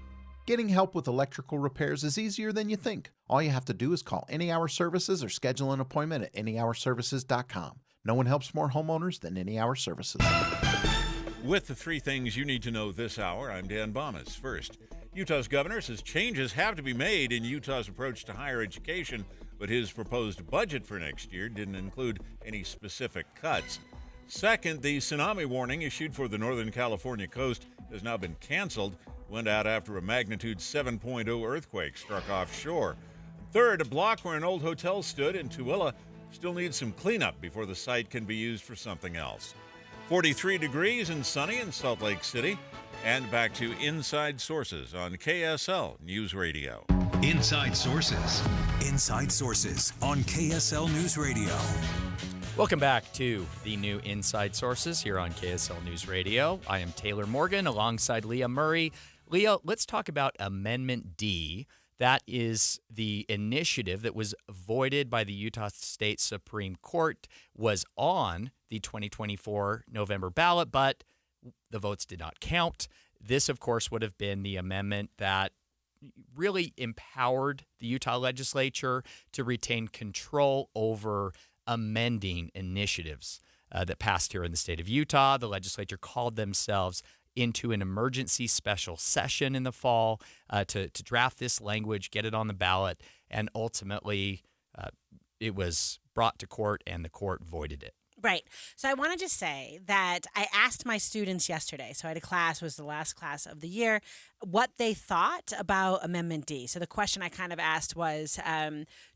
Speaker 33: Getting help with electrical repairs is easier than you think. All you have to do is call Any Hour Services or schedule an appointment at anyhourservices.com. No one helps more homeowners than Any Hour Services.
Speaker 11: With the 3 things you need to know this hour, I'm Dan Bomas. First, Utah's governor says changes have to be made in Utah's approach to higher education, but his proposed budget for next year didn't include any specific cuts. Second, the tsunami warning issued for the Northern California coast has now been canceled. Went out after a magnitude 7.0 earthquake struck offshore. Third, a block where an old hotel stood in Tooele still needs some cleanup before the site can be used for something else. 43 degrees and sunny in Salt Lake City. And back to Inside Sources on KSL News Radio.
Speaker 23: Inside Sources. Inside Sources on KSL News Radio.
Speaker 2: Welcome back to the new Inside Sources here on KSL News Radio. I am Taylor Morgan alongside Leah Murray. Leah, let's talk about Amendment D. That is the initiative that was voided by the Utah State Supreme Court, was on the 2024 November ballot, but the votes did not count. This, of course, would have been the amendment that really empowered the Utah legislature to retain control over amending initiatives that passed here in the state of Utah. The legislature called themselves into an emergency special session in the fall to draft this language, get it on the ballot, and ultimately it was brought to court and the court voided it.
Speaker 1: Right. So I want to just say that I asked my students yesterday, so I had a class, was the last class of the year, what they thought about Amendment D. So the question I kind of asked was,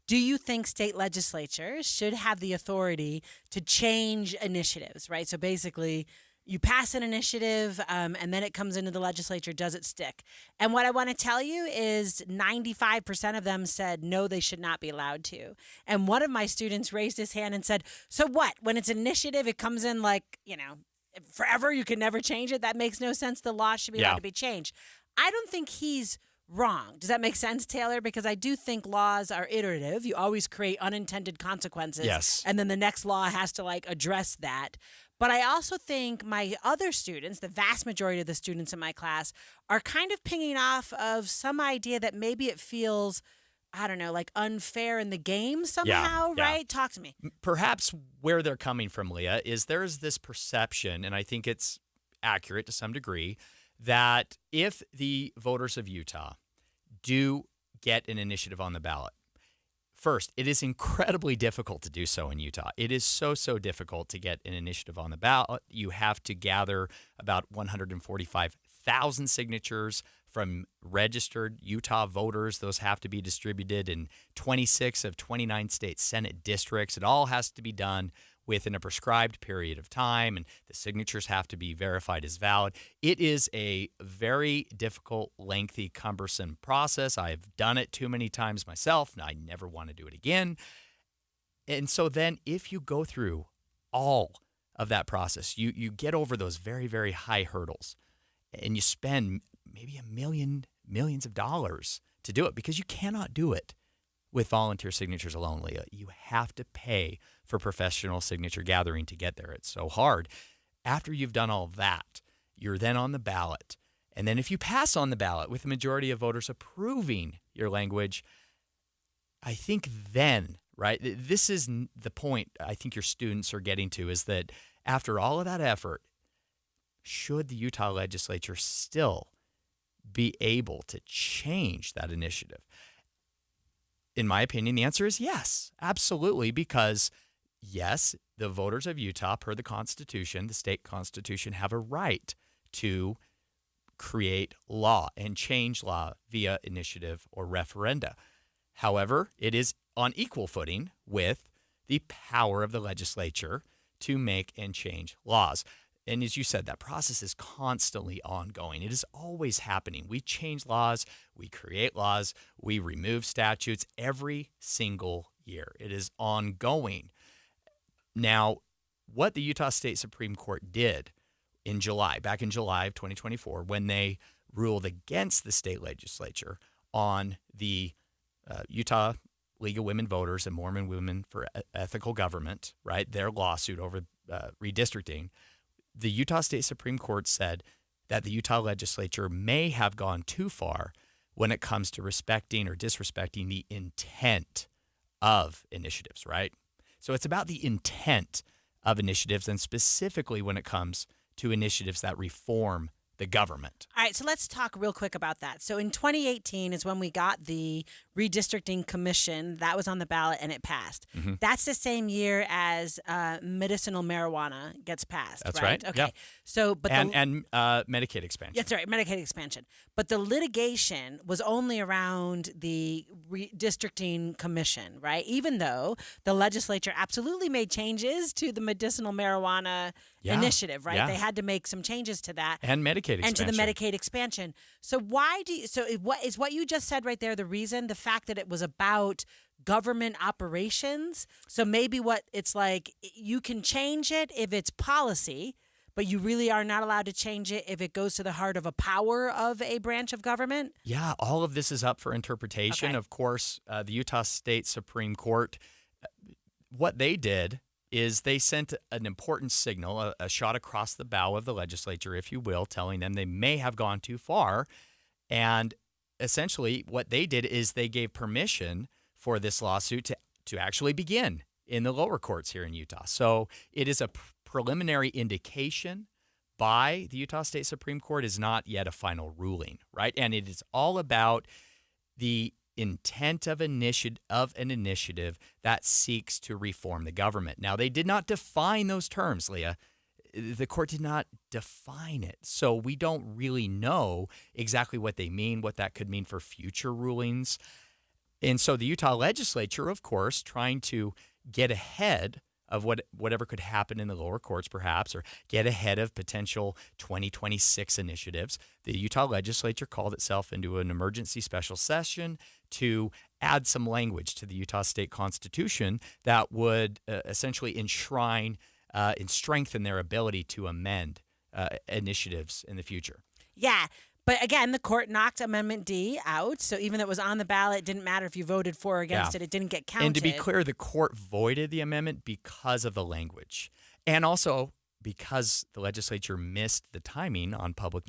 Speaker 1: do you think state legislatures should have the authority to change initiatives, right? So basically, you pass an initiative and then it comes into the legislature. Does it stick? And what I want to tell you is 95% of them said no, they should not be allowed to. And one of my students raised his hand and said, so what? When it's an initiative, it comes in like, forever, you can never change it. That makes no sense. The law should be allowed to be changed. I don't think he's wrong. Does that make sense, Taylor? Because I do think laws are iterative. You always create unintended consequences.
Speaker 2: Yes.
Speaker 1: And then the next law has to address that. But I also think my other students, the vast majority of the students in my class, are kind of pinging off of some idea that maybe it feels, I don't know, like unfair in the game somehow, right? Talk to me.
Speaker 2: Perhaps where they're coming from, Leah, is there's this perception, and I think it's accurate to some degree, that if the voters of Utah do get an initiative on the ballot, first, it is incredibly difficult to do so in Utah. It is so difficult to get an initiative on the ballot. You have to gather about 145,000 signatures from registered Utah voters. Those have to be distributed in 26 of 29 state Senate districts. It all has to be done within a prescribed period of time, and the signatures have to be verified as valid. It is a very difficult, lengthy, cumbersome process. I've done it too many times myself, and I never want to do it again. And so then if you go through all of that process, you get over those very, very high hurdles, and you spend maybe millions of dollars to do it, because you cannot do it with volunteer signatures alone, Leah. You have to pay for professional signature gathering to get there. It's so hard. After you've done all that, you're then on the ballot. And then if you pass on the ballot with the majority of voters approving your language, I think then, right, this is the point I think your students are getting to, is that after all of that effort, should the Utah legislature still be able to change that initiative? In my opinion, the answer is yes, absolutely, because yes, the voters of Utah, per the Constitution, the state constitution, have a right to create law and change law via initiative or referenda. However, it is on equal footing with the power of the legislature to make and change laws. And as you said, that process is constantly ongoing. It is always happening. We change laws, we create laws, we remove statutes every single year. It is ongoing. Now, what the Utah State Supreme Court did in July, back in July of 2024, when they ruled against the state legislature on the Utah League of Women Voters and Mormon Women for Ethical Government, right, their lawsuit over redistricting, the Utah State Supreme Court said that the Utah legislature may have gone too far when it comes to respecting or disrespecting the intent of initiatives, right? So it's about the intent of initiatives, and specifically when it comes to initiatives that reform the government.
Speaker 1: All right, so let's talk real quick about that. So in 2018 is when we got the redistricting commission. That was on the ballot and it passed.
Speaker 2: Mm-hmm.
Speaker 1: That's the same year as medicinal marijuana gets passed.
Speaker 2: That's right.
Speaker 1: Okay.
Speaker 2: Yeah.
Speaker 1: So, but
Speaker 2: and Medicaid expansion.
Speaker 1: That's right, Medicaid expansion. But the litigation was only around the redistricting commission, right? Even though the legislature absolutely made changes to the medicinal marijuana initiative, right?
Speaker 2: Yeah.
Speaker 1: They had to make some changes to that.
Speaker 2: And Medicaid expansion.
Speaker 1: And to the Medicaid expansion. So why do you, so what you just said right there the reason? The fact that it was about government operations. So maybe what it's like, you can change it if it's policy, but you really are not allowed to change it if it goes to the heart of a power of a branch of government?
Speaker 2: Yeah, all of this is up for interpretation.
Speaker 1: Okay.
Speaker 2: Of course, the Utah State Supreme Court, what they did is they sent an important signal, a shot across the bow of the legislature, if you will, telling them they may have gone too far. And essentially what they did is they gave permission for this lawsuit to actually begin in the lower courts here in Utah. So it is a preliminary indication by the Utah State Supreme Court, is not yet a final ruling, right? And it is all about the intent of an initiative that seeks to reform the government. Now, they did not define those terms, Leah. The court did not define it. So we don't really know exactly what they mean, what that could mean for future rulings. And so the Utah legislature, of course, trying to get ahead of whatever could happen in the lower courts, perhaps, or get ahead of potential 2026 initiatives. The Utah legislature called itself into an emergency special session to add some language to the Utah State Constitution that would essentially enshrine and strengthen their ability to amend initiatives in the future.
Speaker 1: Yeah. But again, the court knocked Amendment D out. So even though it was on the ballot, it didn't matter if you voted for or against it. It didn't get counted.
Speaker 2: And to be clear, the court voided the amendment because of the language. And also because the legislature missed the timing on public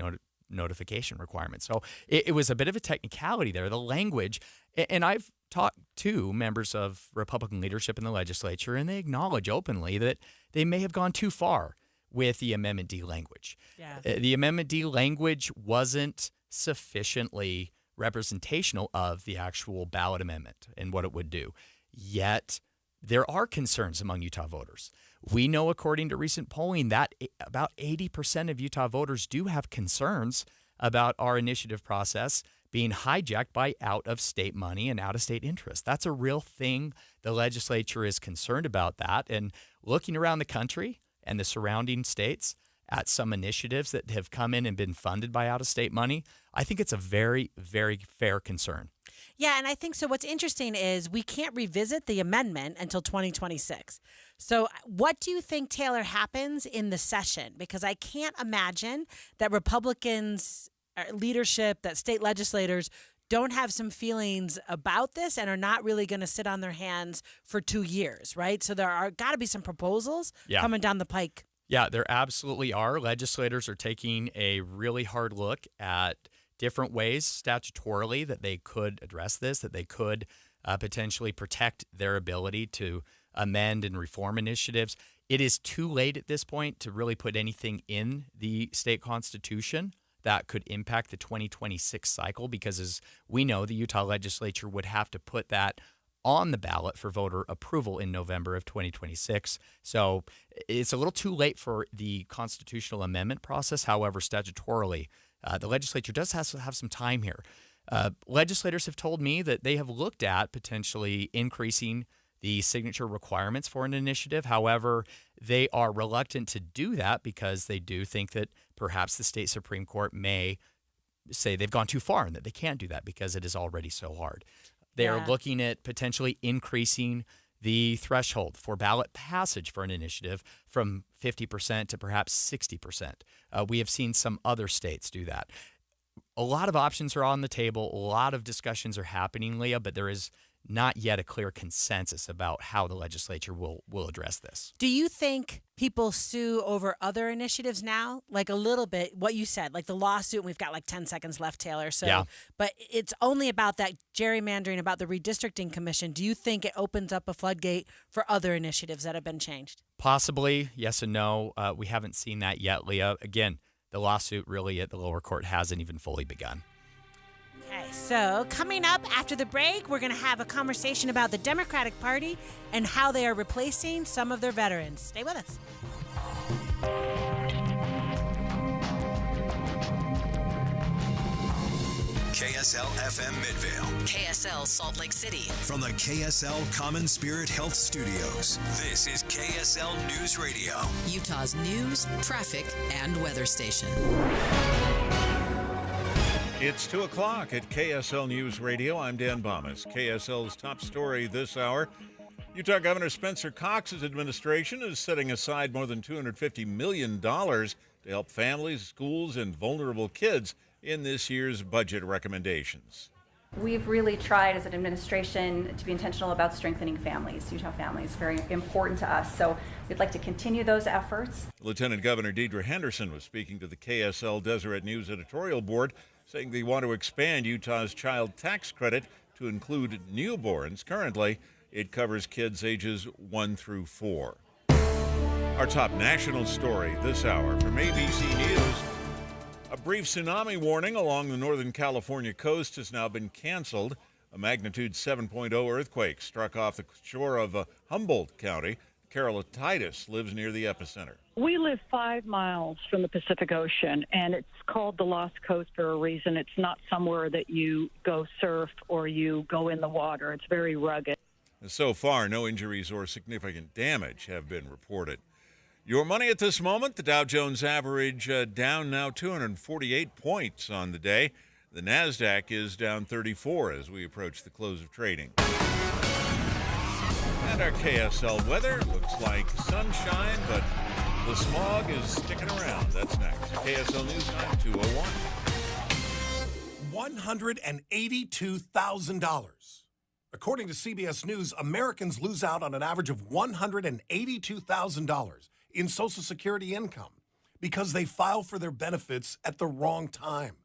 Speaker 2: notification requirements. So it was a bit of a technicality there. The language, and I've talked to members of Republican leadership in the legislature, and they acknowledge openly that they may have gone too far with the Amendment D language.
Speaker 1: Yeah.
Speaker 2: The Amendment D language wasn't sufficiently representational of the actual ballot amendment and what it would do. Yet, there are concerns among Utah voters. We know, according to recent polling, that about 80% of Utah voters do have concerns about our initiative process being hijacked by out-of-state money and out-of-state interest. That's a real thing. The legislature is concerned about that. And looking around the country and the surrounding states at some initiatives that have come in and been funded by out-of-state money, I think it's a very, very fair concern.
Speaker 1: Yeah, and I think so. What's interesting is we can't revisit the amendment until 2026. So what do you think, Taylor, happens in the session? Because I can't imagine that Republicans, leadership, that state legislators don't have some feelings about this and are not really going to sit on their hands for 2 years, right? So there are got to be some proposals coming down the pike.
Speaker 2: Yeah, there absolutely are. Legislators are taking a really hard look at different ways statutorily that they could address this, that they could potentially protect their ability to amend and reform initiatives. It is too late at this point to really put anything in the state constitution that could impact the 2026 cycle because, as we know, the Utah legislature would have to put that on the ballot for voter approval in November of 2026. So it's a little too late for the constitutional amendment process. However, statutorily, the legislature does have to have some time here. Legislators have told me that they have looked at potentially increasing the signature requirements for an initiative. However, they are reluctant to do that because they do think that perhaps the state Supreme Court may say they've gone too far and that they can't do that because it is already so hard. They are looking at potentially increasing the threshold for ballot passage for an initiative from 50% to perhaps 60%. We have seen some other states do that. A lot of options are on the table. A lot of discussions are happening, Leah, but there is not yet a clear consensus about how the legislature will address this.
Speaker 1: Do you think people sue over other initiatives now? Like a little bit, what you said, like the lawsuit, and we've got like 10 seconds left, Taylor. So, but it's only about that gerrymandering, about the redistricting commission. Do you think it opens up a floodgate for other initiatives that have been changed?
Speaker 2: Possibly, yes and no. We haven't seen that yet, Leah. Again, the lawsuit really at the lower court hasn't even fully begun.
Speaker 1: Okay, so coming up after the break, we're going to have a conversation about the Democratic Party and how they are replacing some of their veterans. Stay with us.
Speaker 23: KSL FM Midvale.
Speaker 31: KSL Salt Lake City.
Speaker 23: From the KSL Common Spirit Health Studios, this is KSL News Radio.
Speaker 31: Utah's news, traffic, and weather station.
Speaker 11: It's 2 o'clock at KSL News Radio. I'm Dan Bomas. KSL's top story this hour. Utah Governor Spencer Cox's administration is setting aside more than $250 million to help families, schools, and vulnerable kids in this year's budget recommendations.
Speaker 6: We've really tried as an administration to be intentional about strengthening families, Utah families, very important to us. So we'd like to continue those efforts.
Speaker 11: Lieutenant Governor Deidre Henderson was speaking to the KSL Deseret News editorial board, saying they want to expand Utah's child tax credit to include newborns. Currently, it covers kids ages 1 through 4. Our top national story this hour from ABC News. A brief tsunami warning along the Northern California coast has now been canceled. A magnitude 7.0 earthquake struck off the shore of Humboldt County. Carol Titus lives near the epicenter.
Speaker 7: We live 5 miles from the Pacific Ocean, and it's called the Lost Coast for a reason. It's not somewhere that you go surf or you go in the water. It's very rugged.
Speaker 11: So far, no injuries or significant damage have been reported. Your money at this moment, the Dow Jones average down now 248 points on the day. The NASDAQ is down 34 as we approach the close of trading. And our KSL weather looks like sunshine, but the smog is sticking around. That's next. KSL News Time 201.
Speaker 8: $182,000. According to CBS News, Americans lose out on an average of $182,000 in Social Security income because they file for their benefits at the wrong time.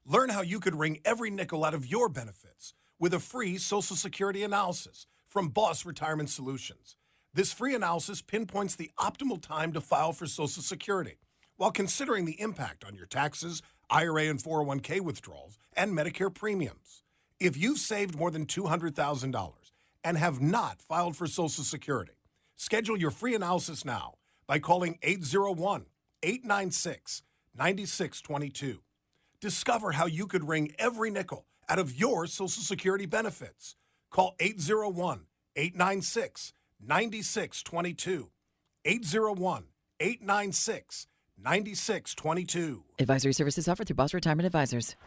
Speaker 8: Learn how you could wring every nickel out of your benefits with a free Social Security analysis from Boss Retirement Solutions. This free analysis pinpoints the optimal time to file for Social Security while considering the impact on your taxes, IRA and 401k withdrawals, and Medicare premiums. If you've saved more than $200,000 and have not filed for Social Security, schedule your free analysis now by calling 801-896-9622. Discover how you could wring every nickel out of your Social Security benefits. Call 801-896-9622. 801-896-9622.
Speaker 9: Advisory services offered through Boss Retirement Advisors.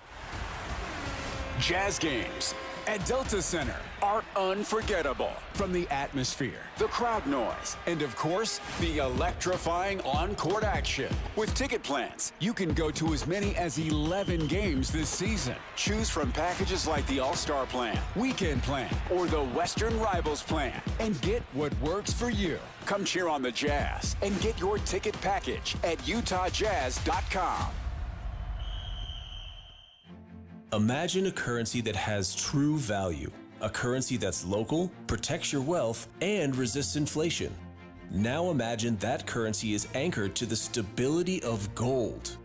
Speaker 23: Jazz games at Delta Center are unforgettable. From the atmosphere, the crowd noise, and of course, the electrifying on-court action. With ticket plans, you can go to as many as 11 games this season. Choose from packages like the All-Star Plan, Weekend Plan, or the Western Rivals Plan, and get what works for you. Come cheer on the Jazz and get your ticket package at utahjazz.com.
Speaker 12: Imagine a currency that has true value, a currency that's local, protects your wealth, and resists inflation. Now imagine that currency is anchored to the stability of gold.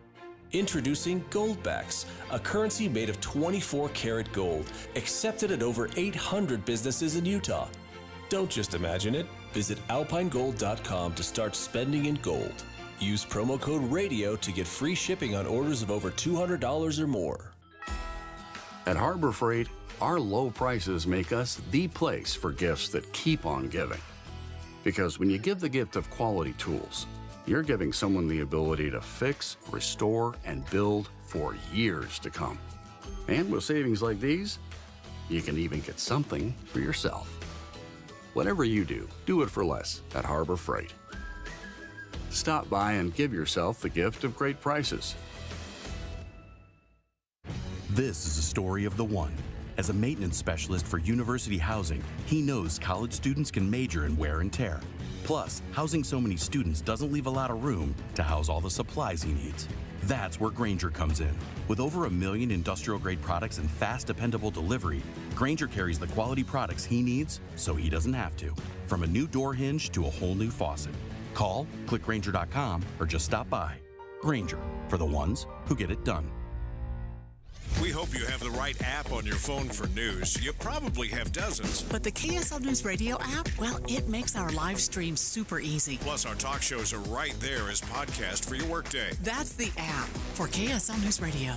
Speaker 12: Introducing Goldbacks, a currency made of 24-karat gold, accepted at over 800 businesses in Utah. Don't just imagine it. Visit alpinegold.com to start spending in gold. Use promo code RADIO to get free shipping on orders of over $200 or more.
Speaker 24: At Harbor Freight, our low prices make us the place for gifts that keep on giving. Because when you give the gift of quality tools, you're giving someone the ability to fix, restore, and build for years to come. And with savings like these, you can even get something for yourself. Whatever you do, do it for less at Harbor Freight. Stop by and give yourself the gift of great prices.
Speaker 25: This is a story of the one. As a maintenance specialist for university housing, he knows college students can major in wear and tear. Plus, housing so many students doesn't leave a lot of room to house all the supplies he needs. That's where Grainger comes in. With over 1 million industrial-grade products and fast, dependable delivery, Grainger carries the quality products he needs so he doesn't have to. From a new door hinge to a whole new faucet. Call, click Grainger.com, or just stop by. Grainger, for the ones who get it done.
Speaker 3: We hope you have the right app on your phone for news. You probably have dozens.
Speaker 4: But the KSL News Radio app, well, it makes our live stream super easy.
Speaker 3: Plus, our talk shows are right there as podcast for your workday.
Speaker 4: That's the app for KSL News Radio.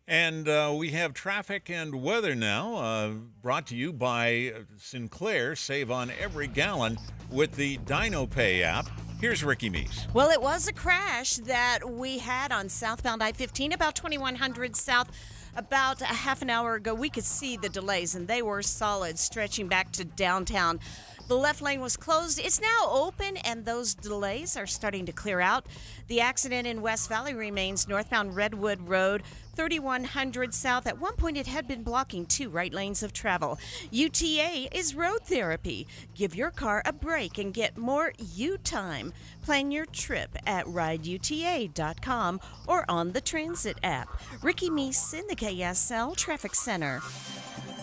Speaker 11: And we have traffic and weather now, brought to you by Sinclair. Save on every gallon with the DinoPay app. Here's Ricky Meese.
Speaker 10: Well, it was a crash that we had on southbound I-15, about 2100 south. About a half an hour ago, we could see the delays, and they were solid, stretching back to downtown. The left lane was closed. It's now open, and those delays are starting to clear out. The accident in West Valley remains northbound Redwood Road, 3100 south. At one point, it had been blocking 2 right lanes of travel. UTA is road therapy. Give your car a break and get more U-time. Plan your trip at rideuta.com or on the Transit app. Ricky Meese in the KSL Traffic Center.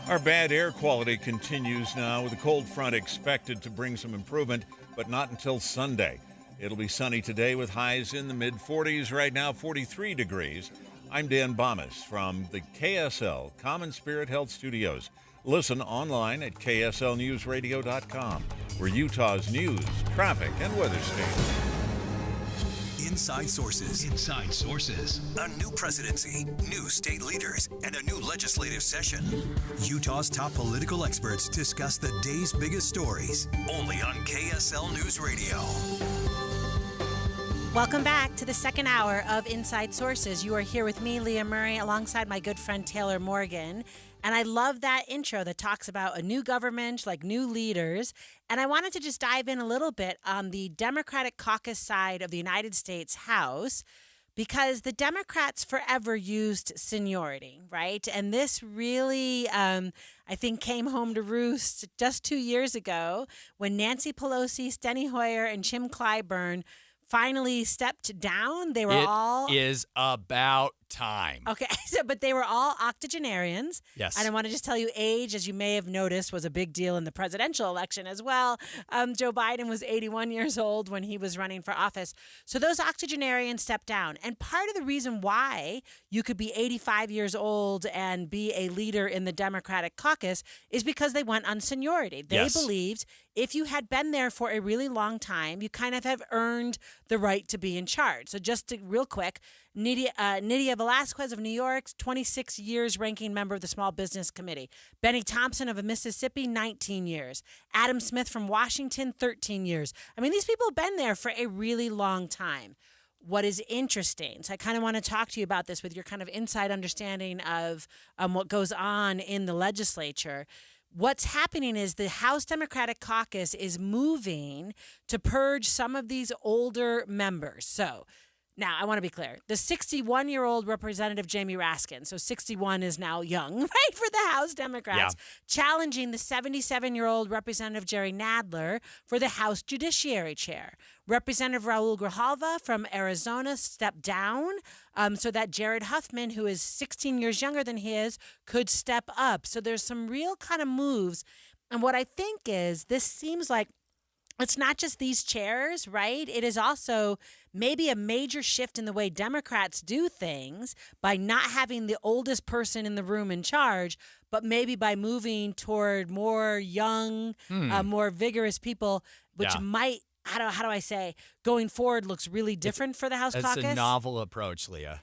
Speaker 11: Our bad air quality continues now, with a cold front expected to bring some improvement, but not until Sunday. It'll be sunny today with highs in the mid-40s. Right now, 43 degrees. I'm Dan Bomas from the KSL Common Spirit Health Studios. Listen online at kslnewsradio.com, where Utah's news, traffic, and weather stay.
Speaker 13: Inside Sources. Inside Sources. A new presidency, new state leaders, and a new legislative session. Utah's top political experts discuss the day's biggest stories. Only on KSL News Radio.
Speaker 1: Welcome back to the second hour of Inside Sources. You are here with me, Leah Murray, alongside my good friend Taylor Morgan. And I love that intro that talks about a new government, like new leaders. And I wanted to just dive in a little bit on the Democratic caucus side of the United States House, because the Democrats forever used seniority, right? And this really, I think, came home to roost just 2 years ago when Nancy Pelosi, Steny Hoyer, and Jim Clyburn finally stepped down. They were
Speaker 2: It is about time.
Speaker 1: Okay, but they were all octogenarians.
Speaker 2: Yes.
Speaker 1: And I want to just tell you, age, as you may have noticed, was a big deal in the presidential election as well. Joe Biden was 81 years old when he was running for office. So those octogenarians stepped down. And part of the reason why you could be 85 years old and be a leader in the Democratic caucus is because they went on seniority. They believed if you had been there for a really long time, you kind of have earned the right to be in charge. So real quick, Nydia Velasquez of New York, 26 years ranking member of the Small Business Committee. Benny Thompson of Mississippi, 19 years. Adam Smith from Washington, 13 years. I mean, these people have been there for a really long time. What is interesting, so I kind of want to talk to you about this with your kind of inside understanding of what goes on in the legislature. What's happening is the House Democratic Caucus is moving to purge some of these older members. So now, I want to be clear. The 61-year-old Representative Jamie Raskin, so 61 is now young, right, for the House Democrats, challenging the 77-year-old Representative Jerry Nadler for the House Judiciary Chair. Representative Raul Grijalva from Arizona stepped down so that Jared Huffman, who is 16 years younger than he is, could step up. So there's some real kind of moves. And what I think is this seems like it's not just these chairs, right? It is also maybe a major shift in the way Democrats do things by not having the oldest person in the room in charge, but maybe by moving toward more young, more vigorous people, which might, how do I say, going forward looks really different for the House caucus.
Speaker 2: It's a novel approach, Leah.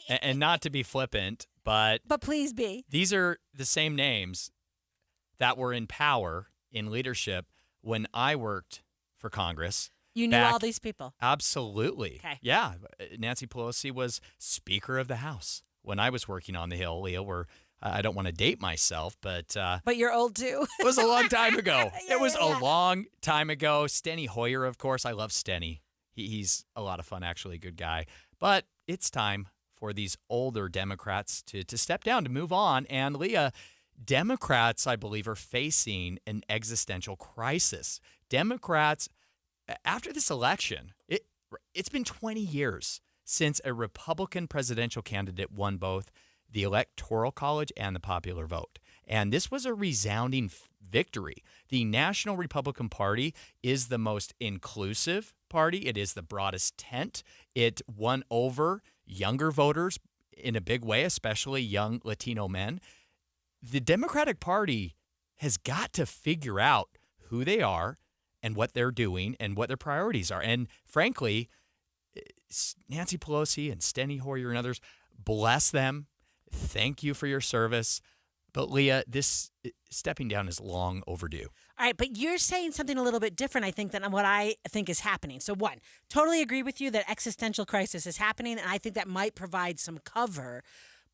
Speaker 2: And not to be flippant, but
Speaker 1: please be.
Speaker 2: These are the same names that were in power, in leadership, when I worked for Congress.
Speaker 1: You knew all these people?
Speaker 2: Absolutely.
Speaker 1: Okay.
Speaker 2: Yeah. Nancy Pelosi was Speaker of the House when I was working on the Hill, Leah, where I don't want to date myself, but
Speaker 1: you're old too.
Speaker 2: It was a long time ago. It was a long time ago. Steny Hoyer, of course. I love Steny. He's a lot of fun, actually, good guy. But it's time for these older Democrats to step down, to move on. And Leah, Democrats, I believe, are facing an existential crisis. Democrats, after this election, it's been 20 years since a Republican presidential candidate won both the Electoral College and the popular vote. And this was a resounding victory. The National Republican Party is the most inclusive party. It is the broadest tent. It won over younger voters in a big way, especially young Latino men. The Democratic Party has got to figure out who they are and what they're doing and what their priorities are. And frankly, Nancy Pelosi and Steny Hoyer and others, bless them. Thank you for your service. But Leah, this stepping down is long overdue.
Speaker 1: All right, but you're saying something a little bit different, I think, than what I think is happening. So one, totally agree with you that existential crisis is happening, and I think that might provide some cover.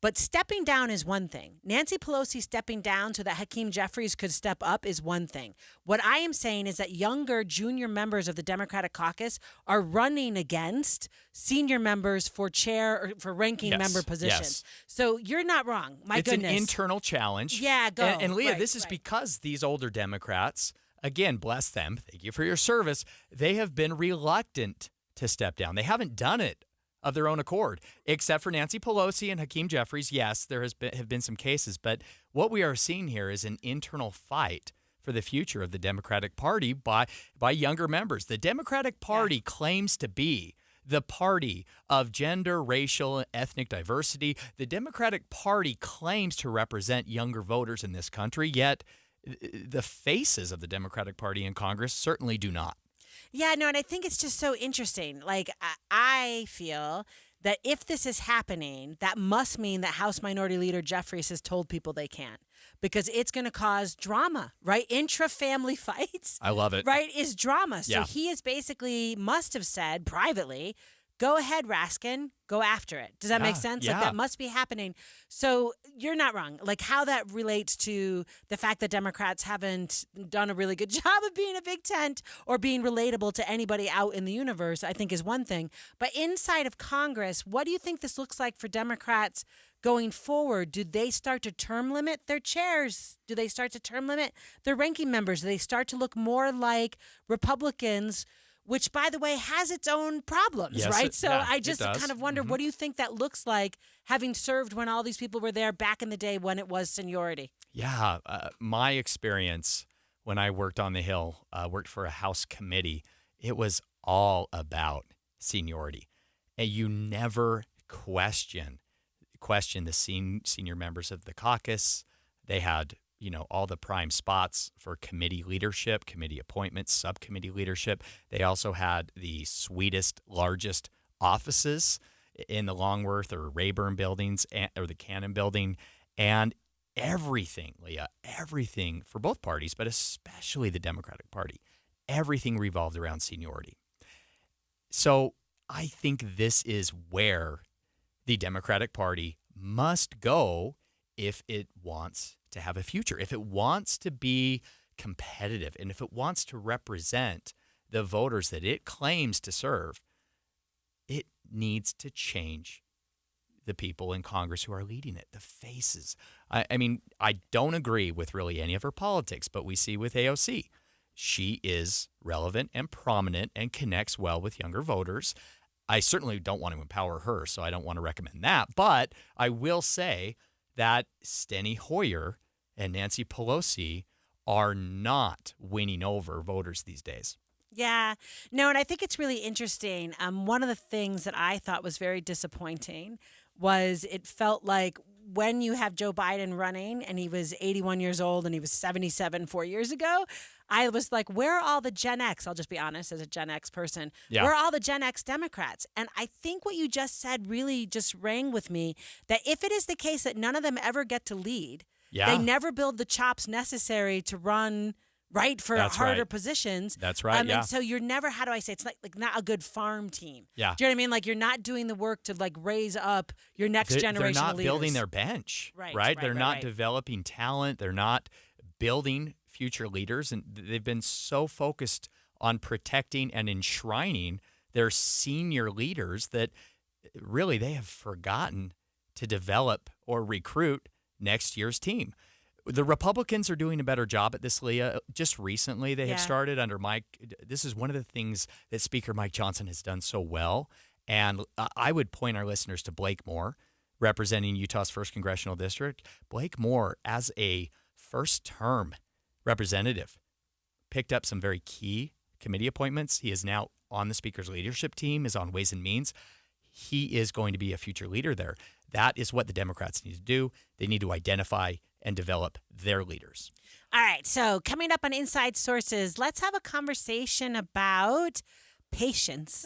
Speaker 1: But stepping down is one thing. Nancy Pelosi stepping down so that Hakeem Jeffries could step up is one thing. What I am saying is that younger junior members of the Democratic caucus are running against senior members for chair or for ranking member positions. So you're not wrong. It's
Speaker 2: an internal challenge.
Speaker 1: Yeah, go.
Speaker 2: And Leah, this is because these older Democrats, again, bless them, thank you for your service, they have been reluctant to step down. They haven't done it of their own accord, except for Nancy Pelosi and Hakeem Jeffries. Yes, there have been some cases, but what we are seeing here is an internal fight for the future of the Democratic Party by younger members. The Democratic Party claims to be the party of gender, racial, and ethnic diversity. The Democratic Party claims to represent younger voters in this country, yet the faces of the Democratic Party in Congress certainly do not.
Speaker 1: Yeah, no, and I think it's just so interesting. Like, I feel that if this is happening, that must mean that House Minority Leader Jeffries has told people they can't, because it's going to cause drama, right? Intra-family fights.
Speaker 2: I love it.
Speaker 1: Right, is drama. So
Speaker 2: Yeah.
Speaker 1: he is basically must have said privately, go ahead, Raskin, go after it. Does that make sense? Like, that must be happening. So you're not wrong. Like, how that relates to the fact that Democrats haven't done a really good job of being a big tent or being relatable to anybody out in the universe, I think is one thing. But inside of Congress, what do you think this looks like for Democrats going forward? Do they start to term limit their chairs? Do they start to term limit their ranking members? Do they start to look more like Republicans, which, by the way, has its own problems, right? So I just kind of wonder, what do you think that looks like, having served when all these people were there back in the day when it was seniority?
Speaker 2: Yeah, my experience when I worked on the Hill, worked for a House committee, it was all about seniority. And you never question the senior members of the caucus. They had, all the prime spots for committee leadership, committee appointments, subcommittee leadership. They also had the sweetest, largest offices in the Longworth or Rayburn buildings or the Cannon building. And everything, Leah, everything for both parties, but especially the Democratic Party, everything revolved around seniority. So I think this is where the Democratic Party must go if it wants to have a future, if it wants to be competitive, and if it wants to represent the voters that it claims to serve. It needs to change the people in Congress who are leading it, the faces. I mean, I don't agree with really any of her politics, but we see with AOC, she is relevant and prominent and connects well with younger voters. I certainly don't want to empower her, so I don't want to recommend that. But I will say that Steny Hoyer and Nancy Pelosi are not winning over voters these days.
Speaker 1: Yeah. No, and I think it's really interesting. One of the things that I thought was very disappointing was it felt like when you have Joe Biden running and he was 81 years old and he was 77 4 years ago, I was like, where are all the Gen X? I'll just be honest, as a Gen X person. Yeah. Where are all the Gen X Democrats? And I think what you just said really just rang with me, that if it is the case that none of them ever get to lead, they never build the chops necessary to run for harder positions.
Speaker 2: That's right.
Speaker 1: And so you're never, how do I say, it's like not a good farm team.
Speaker 2: Yeah.
Speaker 1: Do you know what I mean? Like, you're not doing the work to raise up your next generation of leaders.
Speaker 2: They're not building their bench. Right. They're not developing talent. They're not building future leaders, and they've been so focused on protecting and enshrining their senior leaders that really they have forgotten to develop or recruit next year's team. The Republicans are doing a better job at this, Leah. Just recently, they have started under Mike. This is one of the things that Speaker Mike Johnson has done so well, and I would point our listeners to Blake Moore, representing Utah's 1st Congressional District. Blake Moore, as a first-term representative, picked up some very key committee appointments. He is now on the Speaker's leadership team, is on Ways and Means. He is going to be a future leader there. That is what the Democrats need to do. They need to identify and develop their leaders.
Speaker 1: All right, so coming up on Inside Sources, let's have a conversation about patience,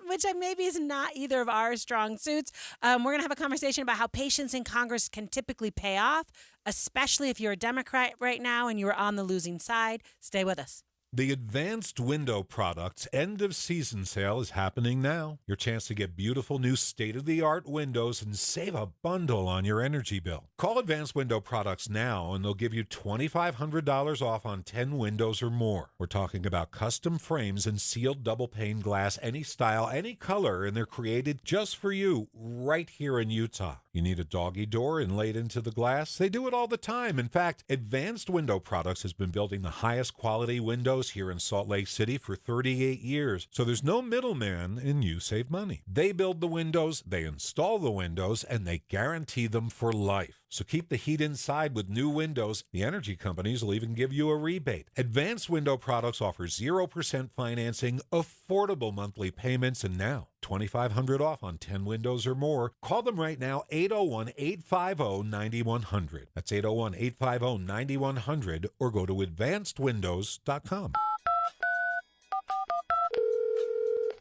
Speaker 1: which maybe is not either of our strong suits. We're going to have a conversation about how patience in Congress can typically pay off, especially if you're a Democrat right now and you're on the losing side. Stay with us.
Speaker 5: The Advanced Window Products end-of-season sale is happening now. Your chance to get beautiful new state-of-the-art windows and save a bundle on your energy bill. Call Advanced Window Products now, and they'll give you $2,500 off on 10 windows or more. We're talking about custom frames and sealed double-pane glass, any style, any color, and they're created just for you right here in Utah. You need a doggy door inlaid into the glass? They do it all the time. In fact, Advanced Window Products has been building the highest quality windows here in Salt Lake City for 38 years. So there's no middleman and you save money. They build the windows, they install the windows, and they guarantee them for life. So keep the heat inside with new windows. The energy companies will even give you a rebate. Advanced Window Products offers 0% financing, affordable monthly payments, and now $2,500 off on 10 windows or more. Call them right now, 801-850-9100. That's 801-850-9100, or go to advancedwindows.com.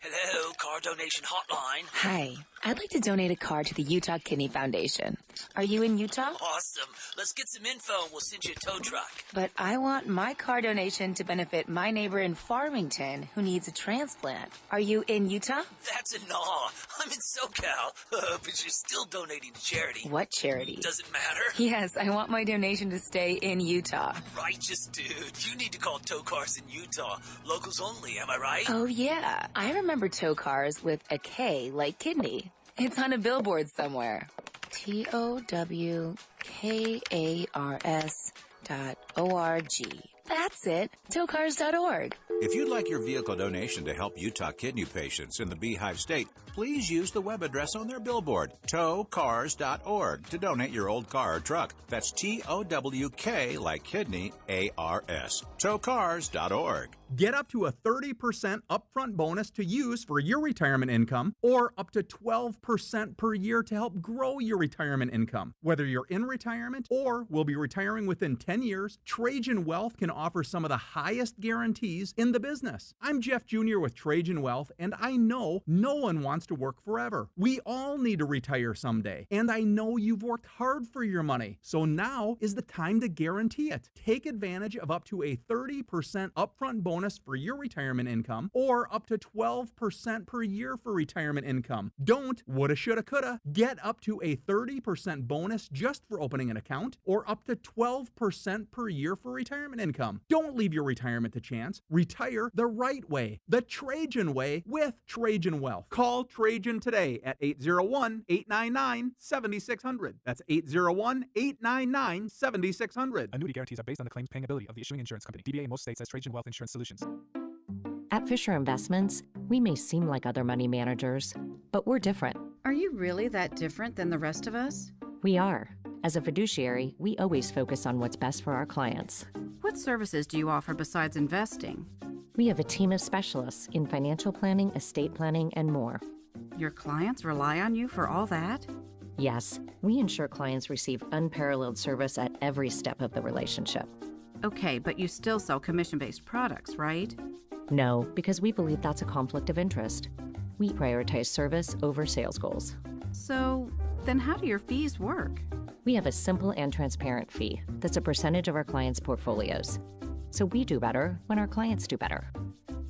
Speaker 14: Hello, car donation hotline.
Speaker 15: Hi, I'd like to donate a car to the Utah Kidney Foundation. Are you in Utah?
Speaker 14: Awesome. Let's get some info and we'll send you a tow truck.
Speaker 15: But I want my car donation to benefit my neighbor in Farmington who needs a transplant. Are you in Utah?
Speaker 14: That's a no. I'm in SoCal, but you're still donating to charity.
Speaker 15: What charity?
Speaker 14: Does it matter?
Speaker 15: Yes, I want my donation to stay in Utah.
Speaker 14: Righteous dude. You need to call tow cars in Utah. Locals only, am I right?
Speaker 15: Oh, yeah. I remember tow cars with a K like kidney. It's on a billboard somewhere. TOWKARS.org. That's it. Towcars.org.
Speaker 16: If you'd like your vehicle donation to help Utah kidney patients in the Beehive State, please use the web address on their billboard, towcars.org, to donate your old car or truck. That's TOWK like kidney, ARS. Towcars.org.
Speaker 17: Get up to a 30% upfront bonus to use for your retirement income, or up to 12% per year to help grow your retirement income. Whether you're in retirement or will be retiring within 10 years, Trajan Wealth can offer some of the highest guarantees in the business. I'm Jeff Jr. with Trajan Wealth, and I know no one wants to work forever. We all need to retire someday, and I know you've worked hard for your money, so now is the time to guarantee it. Take advantage of up to a 30% upfront bonus for your retirement income, or up to 12% per year for retirement income. Don't woulda, shoulda, coulda. Get up to a 30% bonus just for opening an account, or up to 12% per year for retirement income. Don't leave your retirement to chance. Retire the right way, the Trajan way, with Trajan Wealth. Call Trajan today at 801-899-7600. That's 801-899-7600.
Speaker 18: Annuity guarantees are based on the claims paying ability of the issuing insurance company. DBA in most states says Trajan Wealth Insurance Solutions.
Speaker 19: At Fisher Investments, we may seem like other money managers, but we're different.
Speaker 20: Are you really that different than the rest of us?
Speaker 19: We are. As a fiduciary, we always focus on what's best for our clients.
Speaker 20: What services do you offer besides investing?
Speaker 19: We have a team of specialists in financial planning, estate planning, and more.
Speaker 20: Your clients rely on you for all that?
Speaker 19: Yes, we ensure clients receive unparalleled service at every step of the relationship.
Speaker 20: Okay, but you still sell commission-based products, right?
Speaker 19: No, because we believe that's a conflict of interest. We prioritize service over sales goals.
Speaker 20: So, then how do your fees work?
Speaker 19: We have a simple and transparent fee that's a percentage of our clients' portfolios. So we do better when our clients do better.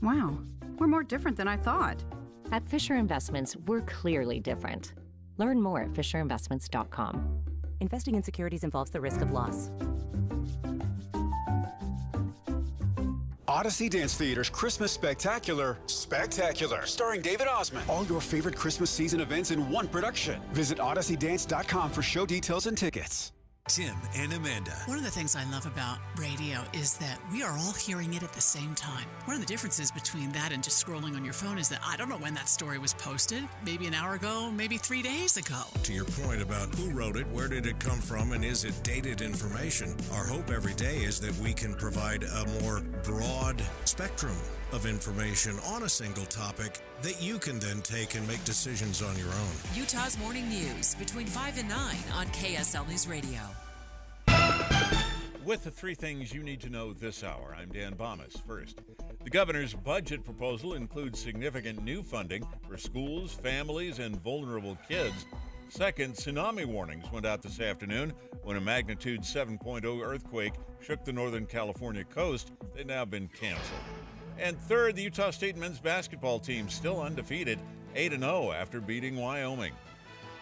Speaker 20: Wow, we're more different than I thought.
Speaker 19: At Fisher Investments, we're clearly different. Learn more at FisherInvestments.com.
Speaker 21: Investing in securities involves the risk of loss.
Speaker 23: Odyssey Dance Theater's Christmas Spectacular. Spectacular. Starring David Osmond. All your favorite Christmas season events in one production. Visit OdysseyDance.com for show details and tickets.
Speaker 13: Tim and Amanda.
Speaker 4: One of the things I love about radio is that we are all hearing it at the same time. One of the differences between that and just scrolling on your phone is that I don't know when that story was posted. Maybe an hour ago, maybe 3 days ago.
Speaker 3: To your point about who wrote it, where did it come from, and is it dated information, our hope every day is that we can provide a more broad spectrum of information on a single topic that you can then take and make decisions on your own.
Speaker 6: Utah's Morning News between 5 and 9 on KSL News Radio.
Speaker 11: With the 3 things you need to know this hour, I'm Dan Bomas. First, the governor's budget proposal includes significant new funding for schools, families, and vulnerable kids. Second, tsunami warnings went out this afternoon when a magnitude 7.0 earthquake shook the Northern California coast. They've now been canceled. And third, the Utah State men's basketball team still undefeated, 8-0 after beating Wyoming.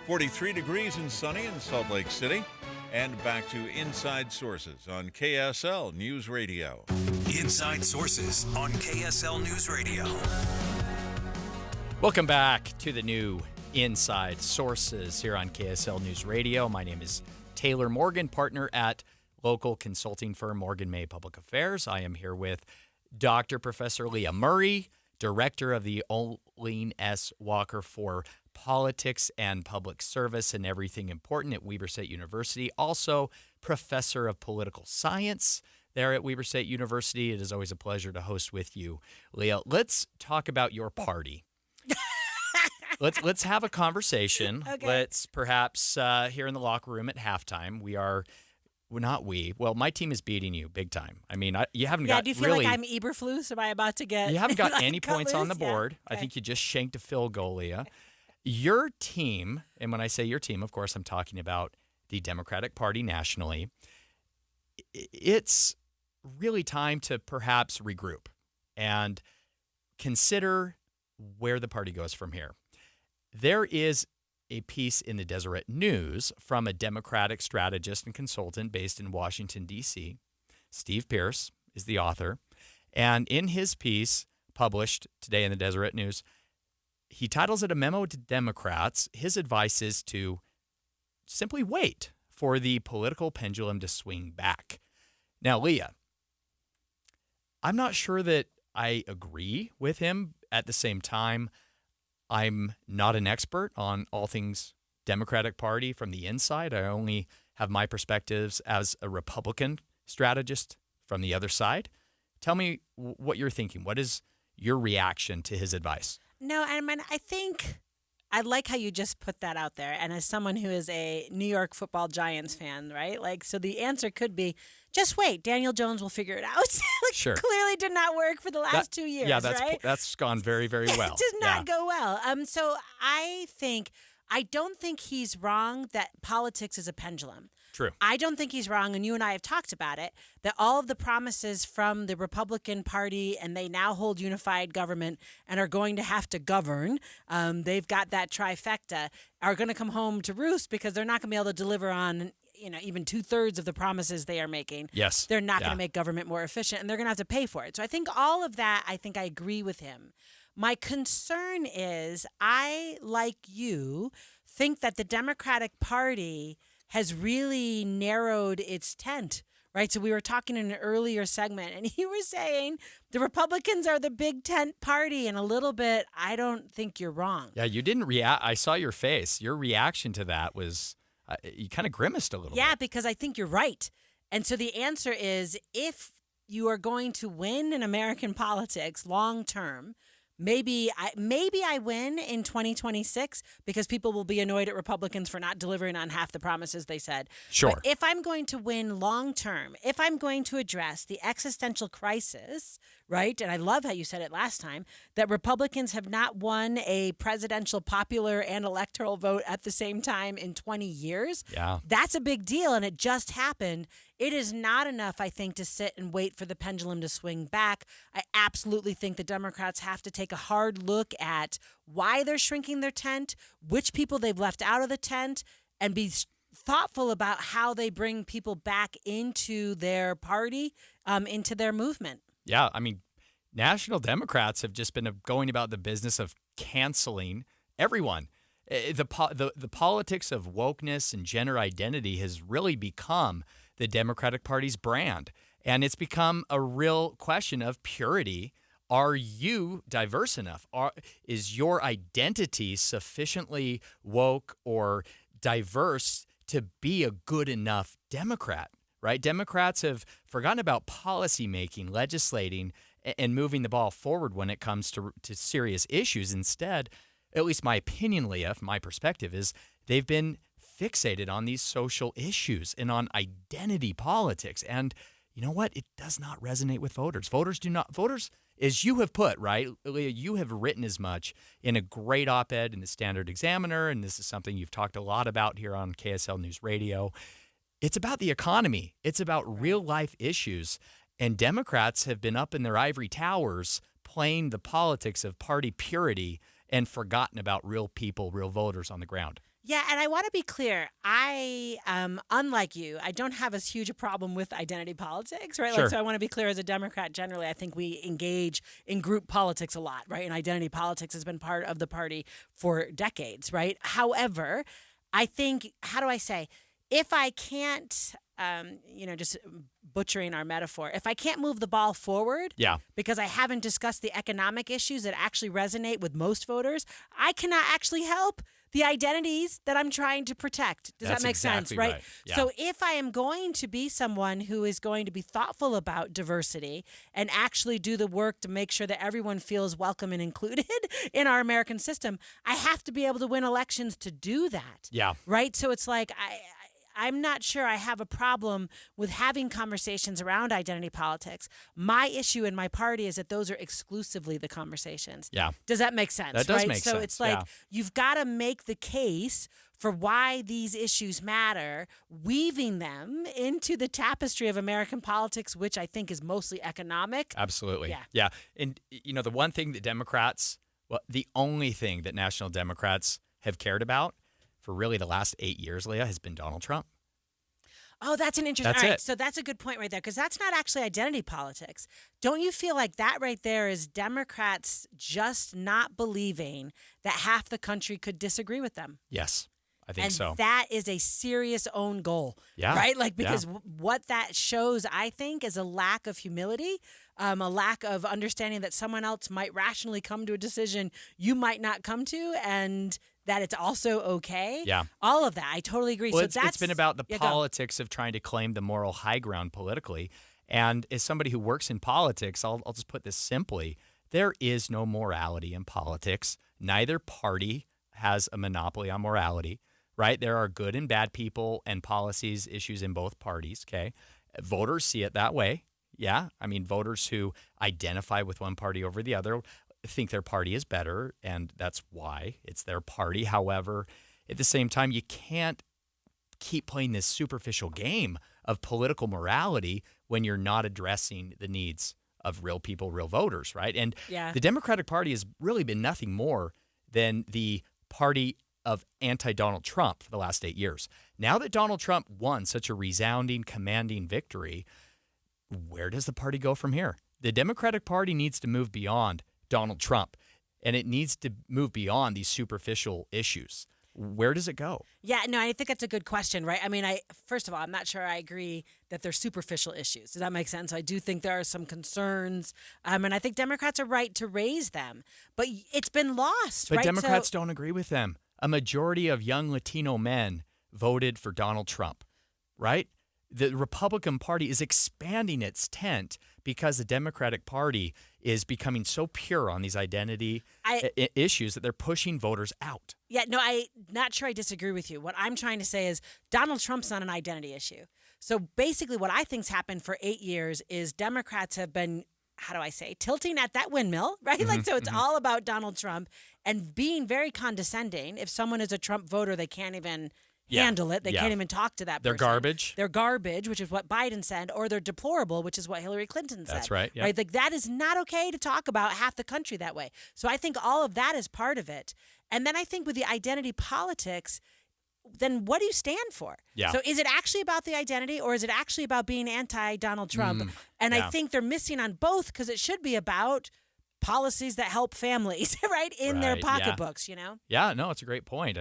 Speaker 11: 43 degrees and sunny in Salt Lake City. And back to Inside Sources on KSL News Radio.
Speaker 13: Inside Sources on KSL News Radio.
Speaker 2: Welcome back to the new Inside Sources here on KSL News Radio. My name is Taylor Morgan, partner at local consulting firm Morgan May Public Affairs. I am here with Dr. Professor Leah Murray, director of the Olene S. Walker for Politics and Public Service and Everything Important at Weber State University. Also, professor of political science there at Weber State University. It is always a pleasure to host with you, Leah. Let's talk about your party. Let's have a conversation.
Speaker 1: Okay.
Speaker 2: Let's perhaps here in the locker room at halftime. Well, my team is beating you big time. I mean, you haven't got
Speaker 1: do you feel
Speaker 2: really,
Speaker 1: like I'm Eberflus? Am I about to get?
Speaker 2: you haven't got
Speaker 1: like,
Speaker 2: any points on the
Speaker 1: loose?
Speaker 2: board.
Speaker 1: Yeah.
Speaker 2: I think you just shanked a field goal, Leah. Your team, and when I say your team, of course, I'm talking about the Democratic Party nationally. It's really time to perhaps regroup and consider where the party goes from here. There is a piece in the Deseret News from a Democratic strategist and consultant based in Washington, D.C. Steve Pierce is the author. And in his piece published today in the Deseret News, he titles it A Memo to Democrats. His advice is to simply wait for the political pendulum to swing back. Now, Leah, I'm not sure that I agree with him. At the same time, I'm not an expert on all things Democratic Party from the inside. I only have my perspectives as a Republican strategist from the other side. Tell me what you're thinking. What is your reaction to his advice?
Speaker 1: No, I mean, I think I like how you just put that out there. And as someone who is a New York Football Giants fan, right? Like, so the answer could be, just wait. Daniel Jones will figure it out. Like,
Speaker 2: Sure.
Speaker 1: Clearly did not work for the last 2 years, right?
Speaker 2: That's gone very, very well.
Speaker 1: It did not go well. So I don't think he's wrong that politics is a pendulum.
Speaker 2: True.
Speaker 1: I don't think he's wrong, and you and I have talked about it, that all of the promises from the Republican Party, and they now hold unified government and are going to have to govern, they've got that trifecta, are going to come home to roost because they're not going to be able to deliver on even 2/3 of the promises they are making.
Speaker 2: Yes.
Speaker 1: They're not going to make government more efficient, and they're going to have to pay for it. So I think all of that, I agree with him. My concern is I, like you, think that the Democratic Party has really narrowed its tent, right? So we were talking in an earlier segment, and you were saying the Republicans are the big tent party, and a little bit, I don't think you're wrong.
Speaker 2: Yeah, you didn't react. I saw your face. Your reaction to that was, you kind of grimaced a little bit.
Speaker 1: Yeah, because I think you're right. And so the answer is, if you are going to win in American politics long term, maybe I win in 2026 because people will be annoyed at Republicans for not delivering on half the promises they said.
Speaker 2: Sure.
Speaker 1: But if I'm going to win long term, if I'm going to address the existential crisis, right? And I love how you said it last time, that Republicans have not won a presidential popular and electoral vote at the same time in 20 years.
Speaker 2: Yeah.
Speaker 1: That's a big deal, and it just happened. It is not enough, I think, to sit and wait for the pendulum to swing back. I absolutely think the Democrats have to take a hard look at why they're shrinking their tent, which people they've left out of the tent, and be thoughtful about how they bring people back into their party, into their movement.
Speaker 2: Yeah, I mean, National Democrats have just been going about the business of canceling everyone. The politics of wokeness and gender identity has really become the Democratic Party's brand. And it's become a real question of purity. Are you diverse enough? Is your identity sufficiently woke or diverse to be a good enough Democrat, right? Democrats have forgotten about policy making, legislating, and moving the ball forward when it comes to serious issues. Instead, at least my opinion, Leah, from my perspective, is they've been fixated on these social issues and on identity politics. And you know what? It does not resonate with voters. Voters, as you have put, right, Leah, you have written as much in a great op-ed in the Standard Examiner, and this is something you've talked a lot about here on KSL News Radio. It's about the economy. It's about real-life issues. And Democrats have been up in their ivory towers playing the politics of party purity and forgotten about real people, real voters on the ground.
Speaker 1: Yeah, and I want to be clear. I, unlike you, I don't have as huge a problem with identity politics, right?
Speaker 2: Sure.
Speaker 1: So I want to be clear as a Democrat generally. I think we engage in group politics a lot, right? And identity politics has been part of the party for decades, right? However, I think, how do I say, if I can't, just butchering our metaphor, if I can't move the ball forward because I haven't discussed the economic issues that actually resonate with most voters, I cannot actually help the identities that I'm trying to protect. Does that make sense, right?
Speaker 2: Yeah.
Speaker 1: So if I am going to be someone who is going to be thoughtful about diversity and actually do the work to make sure that everyone feels welcome and included in our American system, I have to be able to win elections to do that.
Speaker 2: Yeah.
Speaker 1: Right? So it's like I'm not sure I have a problem with having conversations around identity politics. My issue in my party is that those are exclusively the conversations.
Speaker 2: Yeah.
Speaker 1: Does that make sense?
Speaker 2: That does
Speaker 1: right?
Speaker 2: make
Speaker 1: so
Speaker 2: sense.
Speaker 1: It's like you've got to make the case for why these issues matter, weaving them into the tapestry of American politics, which I think is mostly economic.
Speaker 2: Absolutely. Yeah. And, the one thing that the only thing that national Democrats have cared about for really the last 8 years, Leah, has been Donald Trump.
Speaker 1: Oh, that's an interesting.
Speaker 2: That's
Speaker 1: all right,
Speaker 2: it.
Speaker 1: so that's a good point right there, because that's not actually identity politics. Don't you feel like that right there is Democrats just not believing that half the country could disagree with them?
Speaker 2: Yes, I think
Speaker 1: and
Speaker 2: so.
Speaker 1: That is a serious own goal, right? Like, because what that shows, I think, is a lack of humility, a lack of understanding that someone else might rationally come to a decision you might not come to, and that it's also okay.
Speaker 2: Yeah.
Speaker 1: All of that. I totally agree.
Speaker 2: Well,
Speaker 1: so
Speaker 2: it's been about the politics of trying to claim the moral high ground politically. And as somebody who works in politics, I'll just put this simply. There is no morality in politics. Neither party has a monopoly on morality, right? There are good and bad people and policies, issues in both parties, okay? Voters see it that way. Yeah. I mean, voters who identify with one party over the other think their party is better, and that's why it's their party. However, at the same time, you can't keep playing this superficial game of political morality when you're not addressing the needs of real people, real voters, right? And the Democratic Party has really been nothing more than the party of anti-Donald Trump for the last 8 years. Now that Donald Trump won such a resounding, commanding victory, where does the party go from here? The Democratic Party needs to move beyond Donald Trump, and it needs to move beyond these superficial issues. Where does it go?
Speaker 1: Yeah, no, I think that's a good question, right? I mean, first of all, I'm not sure I agree that they're superficial issues. Does that make sense? I do think there are some concerns, and I think Democrats are right to raise them, but it's been lost,
Speaker 2: But
Speaker 1: right?
Speaker 2: Democrats don't agree with them. A majority of young Latino men voted for Donald Trump, right? The Republican Party is expanding its tent because the Democratic Party is becoming so pure on these identity issues that they're pushing voters out.
Speaker 1: Yeah, no, I'm not sure I disagree with you. What I'm trying to say is Donald Trump's not an identity issue. So basically what I think's happened for 8 years is Democrats have been, how do I say, tilting at that windmill, right?
Speaker 2: Mm-hmm,
Speaker 1: Like, so it's all about Donald Trump and being very condescending. If someone is a Trump voter, they can't even handle it. They can't even talk to that person.
Speaker 2: They're garbage.
Speaker 1: They're garbage, which is what Biden said, or they're deplorable, which is what Hillary Clinton said.
Speaker 2: That's right. Yeah.
Speaker 1: Right? Like, that is not okay to talk about half the country that way. So I think all of that is part of it. And then I think with the identity politics, then what do you stand for?
Speaker 2: Yeah.
Speaker 1: So is it actually about the identity, or is it actually about being anti-Donald Trump? And I think they're missing on both, because it should be about policies that help families, right, in their pocketbooks, you know?
Speaker 2: Yeah, no, it's a great point.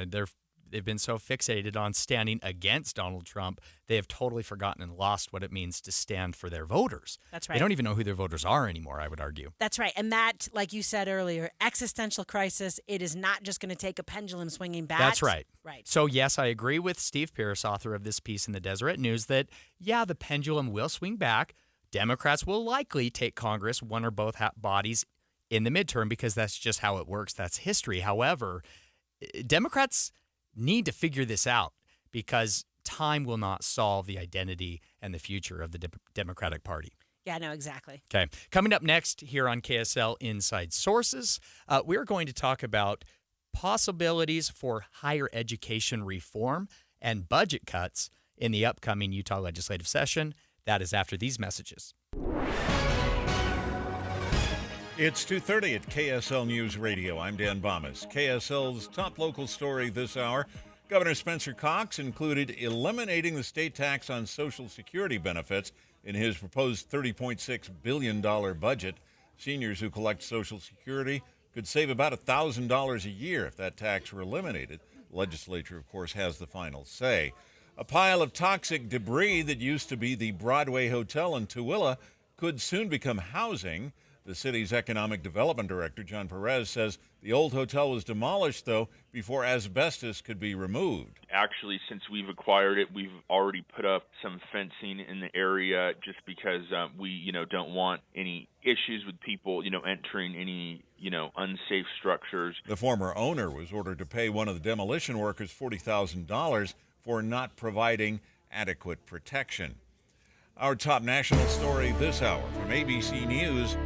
Speaker 2: They've been so fixated on standing against Donald Trump, they have totally forgotten and lost what it means to stand for their voters.
Speaker 1: That's right.
Speaker 2: They don't even know who their voters are anymore, I would argue.
Speaker 1: That's right. And that, like you said earlier, existential crisis, it is not just going to take a pendulum swinging back.
Speaker 2: That's right.
Speaker 1: Right.
Speaker 2: So, yes, I agree with Steve Pierce, author of this piece in the Deseret News, that, yeah, the pendulum will swing back. Democrats will likely take Congress, one or both bodies, in the midterm because that's just how it works. That's history. However, Democrats need to figure this out because time will not solve the identity and the future of the Democratic Party.
Speaker 1: Yeah, no, exactly.
Speaker 2: Okay. Coming up next here on KSL Inside Sources, we're going to talk about possibilities for higher education reform and budget cuts in the upcoming Utah legislative session. That is after these messages.
Speaker 11: It's 2:30 at KSL News Radio. I'm Dan Bomas. KSL's top local story this hour. Governor Spencer Cox included eliminating the state tax on Social Security benefits in his proposed $30.6 billion budget. Seniors who collect Social Security could save about $1,000 a year if that tax were eliminated. The legislature, of course, has the final say. A pile of toxic debris that used to be the Broadway Hotel in Tooele could soon become housing. The city's economic development director, John Perez, says the old hotel was demolished, though, before asbestos could be removed.
Speaker 7: Actually, since we've acquired it, we've already put up some fencing in the area just because we, don't want any issues with people, entering any, unsafe structures.
Speaker 11: The former owner was ordered to pay one of the demolition workers $40,000 for not providing adequate protection. Our top national story this hour from ABC News.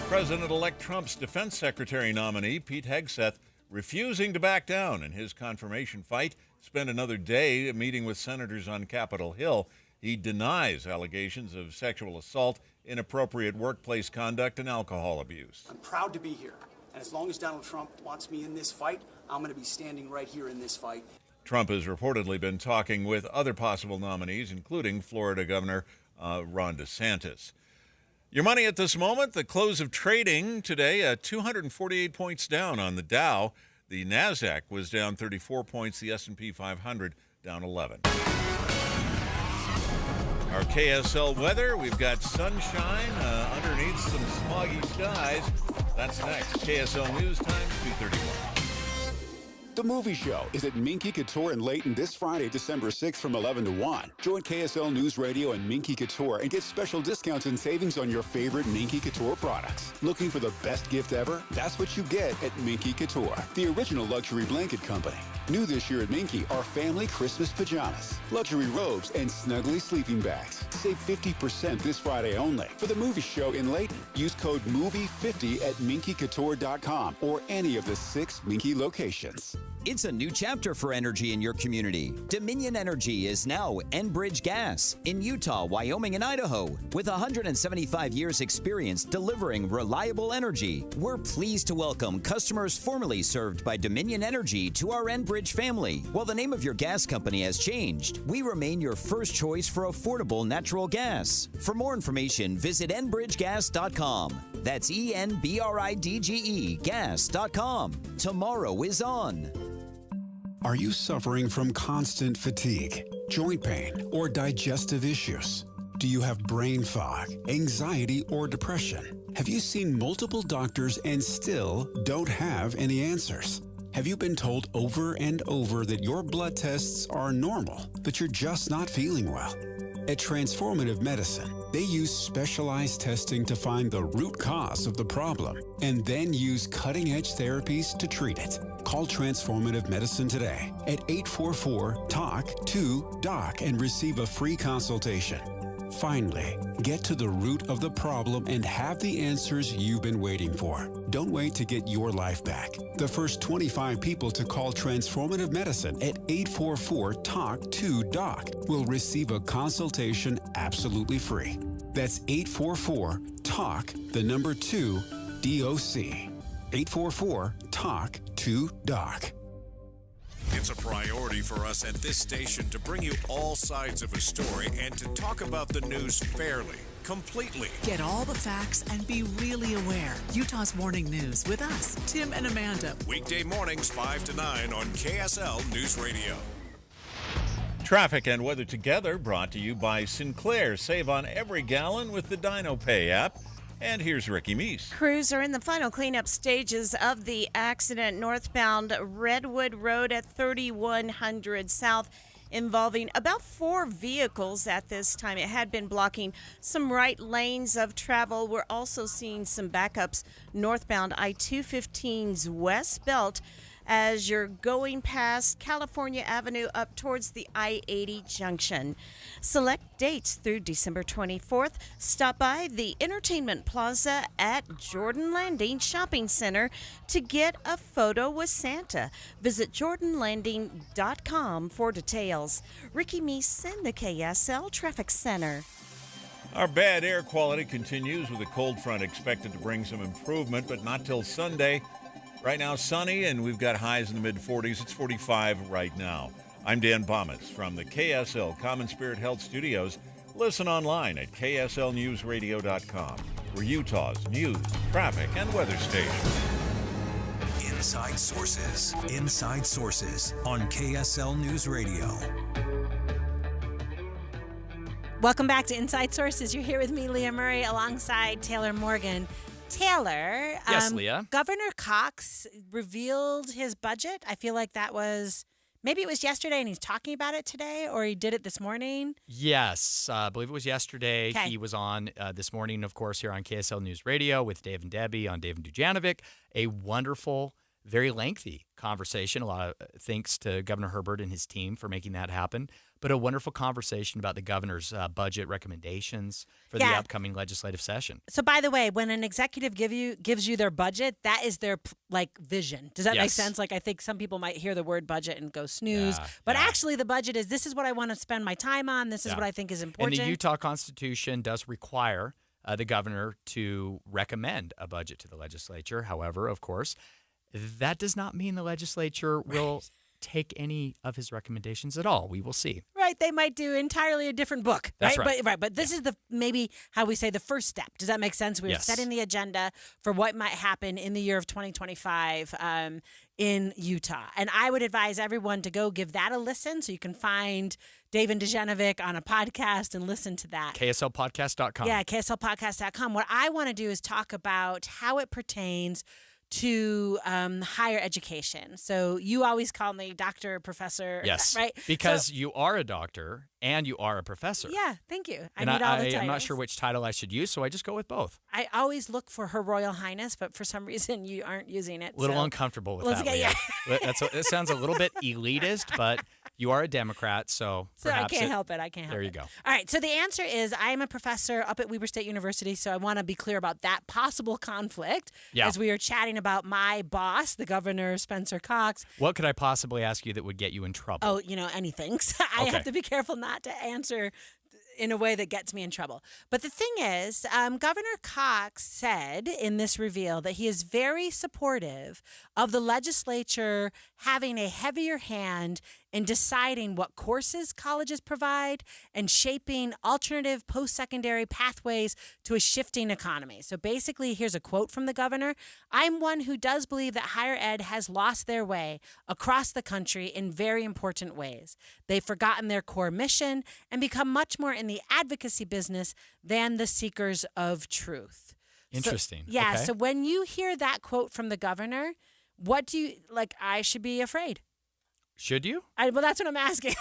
Speaker 11: President-elect Trump's defense secretary nominee, Pete Hegseth, refusing to back down in his confirmation fight, spent another day meeting with senators on Capitol Hill. He denies allegations of sexual assault, inappropriate workplace conduct, and alcohol abuse.
Speaker 8: I'm proud to be here, and as long as Donald Trump wants me in this fight, I'm going to be standing right here in this fight.
Speaker 11: Trump has reportedly been talking with other possible nominees, including Florida Governor Ron DeSantis. Your money at this moment, the close of trading today, 248 points down on the Dow. The NASDAQ was down 34 points, the S&P 500 down 11. Our KSL weather, we've got sunshine underneath some smoggy skies. That's next. KSL News Time, 2:31.
Speaker 23: The Movie Show is at Minky Couture in Layton this Friday, December 6th from 11 to 1. Join KSL News Radio and Minky Couture and get special discounts and savings on your favorite Minky Couture products. Looking for the best gift ever? That's what you get at Minky Couture, the original luxury blanket company. New this year at Minky are family Christmas pajamas, luxury robes, and snuggly sleeping bags. Save 50% this Friday only. For the Movie Show in Layton, use code MOVIE50 at minkycouture.com or any of the 6 Minky locations.
Speaker 9: It's a new chapter for energy in your community. Dominion Energy is now Enbridge Gas in Utah, Wyoming, and Idaho. With 175 years experience delivering reliable energy, we're pleased to welcome customers formerly served by Dominion Energy to our Enbridge family. While the name of your gas company has changed, we remain your first choice for affordable natural gas. For more information, visit enbridgegas.com. That's ENBRIDGE gas.com. Tomorrow is on.
Speaker 12: Are you suffering from constant fatigue, joint pain, or digestive issues? Do you have brain fog, anxiety, or depression? Have you seen multiple doctors and still don't have any answers? Have you been told over and over that your blood tests are normal, but you're just not feeling well? At Transformative Medicine, they use specialized testing to find the root cause of the problem and then use cutting-edge therapies to treat it. Call Transformative Medicine today at 844-TALK-2-DOC and receive a free consultation. Finally, get to the root of the problem and have the answers you've been waiting for. Don't wait to get your life back. The first 25 people to call Transformative Medicine at 844-TALK-2-DOC will receive a consultation absolutely free. That's 844-TALK-2-DOC. 844-TALK-2-DOC.
Speaker 3: It's a priority for us at this station to bring you all sides of a story and to talk about the news fairly. completely.
Speaker 4: Get all the facts and be really aware. Utah's Morning News with us, Tim and Amanda.
Speaker 3: Weekday mornings 5 to 9 on KSL News Radio.
Speaker 11: Traffic and weather together brought to you by Sinclair. Save on every gallon with the Dino Pay app. And here's Ricky Meese.
Speaker 5: Crews are in the final cleanup stages of the accident northbound Redwood Road at 3100 South, involving about 4 vehicles at this time. It had been blocking some right lanes of travel. We're also seeing some backups northbound I-215's West Belt as you're going past California Avenue up towards the I-80 junction. Select dates through December 24th. Stop by the Entertainment Plaza at Jordan Landing Shopping Center to get a photo with Santa. Visit jordanlanding.com for details. Ricky Meese in the KSL Traffic Center.
Speaker 11: Our bad air quality continues with a cold front expected to bring some improvement, but not till Sunday. Right now, sunny, and we've got highs in the mid-40s. It's 45 right now. I'm Dan Bomitz from the KSL Common Spirit Health Studios. Listen online at kslnewsradio.com. We're Utah's news, traffic, and weather station.
Speaker 13: Inside Sources. Inside Sources on KSL News Radio.
Speaker 1: Welcome back to Inside Sources. You're here with me, Leah Murray, alongside Taylor Morgan. Taylor,
Speaker 2: yes, Leah.
Speaker 1: Governor Cox revealed his budget. I feel like that was, maybe it was yesterday and he's talking about it today, or he did it this morning.
Speaker 2: Yes, I believe it was yesterday.
Speaker 1: Okay.
Speaker 2: He was on this morning, of course, here on KSL News Radio with Dave and Debbie on Dave and Dujanovic. A wonderful, very lengthy conversation. A lot of thanks to Governor Herbert and his team for making that happen. But a wonderful conversation about the governor's budget recommendations for the upcoming legislative session.
Speaker 1: So, by the way, when an executive gives you their budget, that is their vision. Does that make sense? Like, I think some people might hear the word budget and go snooze, but actually the budget is, this is what I want to spend my time on. This is what I think is important.
Speaker 2: And the Utah Constitution does require the governor to recommend a budget to the legislature. However, of course, that does not mean the legislature will take any of his recommendations at all. We will see.
Speaker 1: Right. They might do entirely a different book.
Speaker 2: That's
Speaker 1: right.
Speaker 2: right.
Speaker 1: But this is maybe how we say the first step. Does that make sense? We're setting the agenda for what might happen in the year of 2025 in Utah. And I would advise everyone to go give that a listen so you can find Dave and Dujanovic on a podcast and listen to that.
Speaker 2: KSLpodcast.com.
Speaker 1: Yeah, KSLpodcast.com. What I want to do is talk about how it pertains to higher education. So you always call me doctor, professor,
Speaker 2: yes,
Speaker 1: right?
Speaker 2: Because you are a doctor and you are a professor.
Speaker 1: Yeah, thank you.
Speaker 2: I need all the titles. I'm not sure which title I should use, so I just go with both.
Speaker 1: I always look for Her Royal Highness, but for some reason you aren't using it.
Speaker 2: A little uncomfortable with that, Leah. It sounds a little bit elitist, but you are a Democrat, so perhaps
Speaker 1: I can't help it. I can't help it.
Speaker 2: There you go.
Speaker 1: All right, so the answer is I am a professor up at Weber State University, so I want to be clear about that possible conflict as we are chatting about my boss, the governor, Spencer Cox.
Speaker 2: What could I possibly ask you that would get you in trouble?
Speaker 1: Oh, anything. So I have to be careful not to answer in a way that gets me in trouble. But the thing is, Governor Cox said in this reveal that he is very supportive of the legislature having a heavier hand in deciding what courses colleges provide and shaping alternative post-secondary pathways to a shifting economy. So basically, here's a quote from the governor. I'm one who does believe that higher ed has lost their way across the country in very important ways. They've forgotten their core mission and become much more in the advocacy business than the seekers of truth.
Speaker 2: Interesting.
Speaker 1: So, yeah.
Speaker 2: Okay.
Speaker 1: So when you hear that quote from the governor, what do you I should be afraid.
Speaker 2: Should you?
Speaker 1: Well, that's what I'm asking.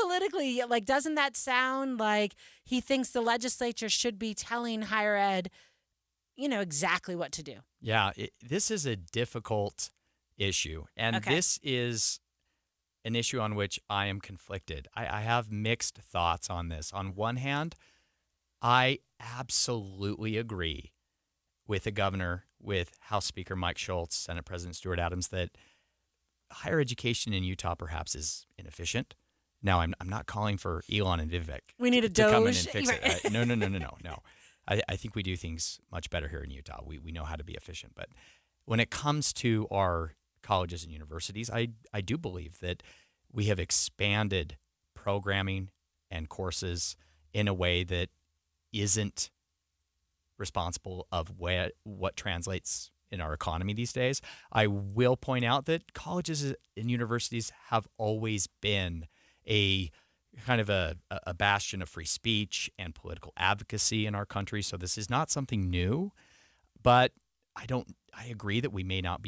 Speaker 1: Politically, doesn't that sound like he thinks the legislature should be telling higher ed, exactly what to do?
Speaker 2: Yeah, this is a difficult issue, and this is an issue on which I am conflicted. I have mixed thoughts on this. On one hand, I absolutely agree with the governor, with House Speaker Mike Schultz, Senate President Stuart Adams, that higher education in Utah perhaps is inefficient. Now, I'm not calling for Elon and Vivek
Speaker 1: we need a
Speaker 2: to come in and
Speaker 1: Doge.
Speaker 2: fix it. No. I think we do things much better here in Utah. We know how to be efficient. But when it comes to our colleges and universities, I do believe that we have expanded programming and courses in a way that isn't responsible of what translates in our economy these days. I will point out that colleges and universities have always been a kind of a bastion of free speech and political advocacy in our country. So this is not something new, but I agree that we may not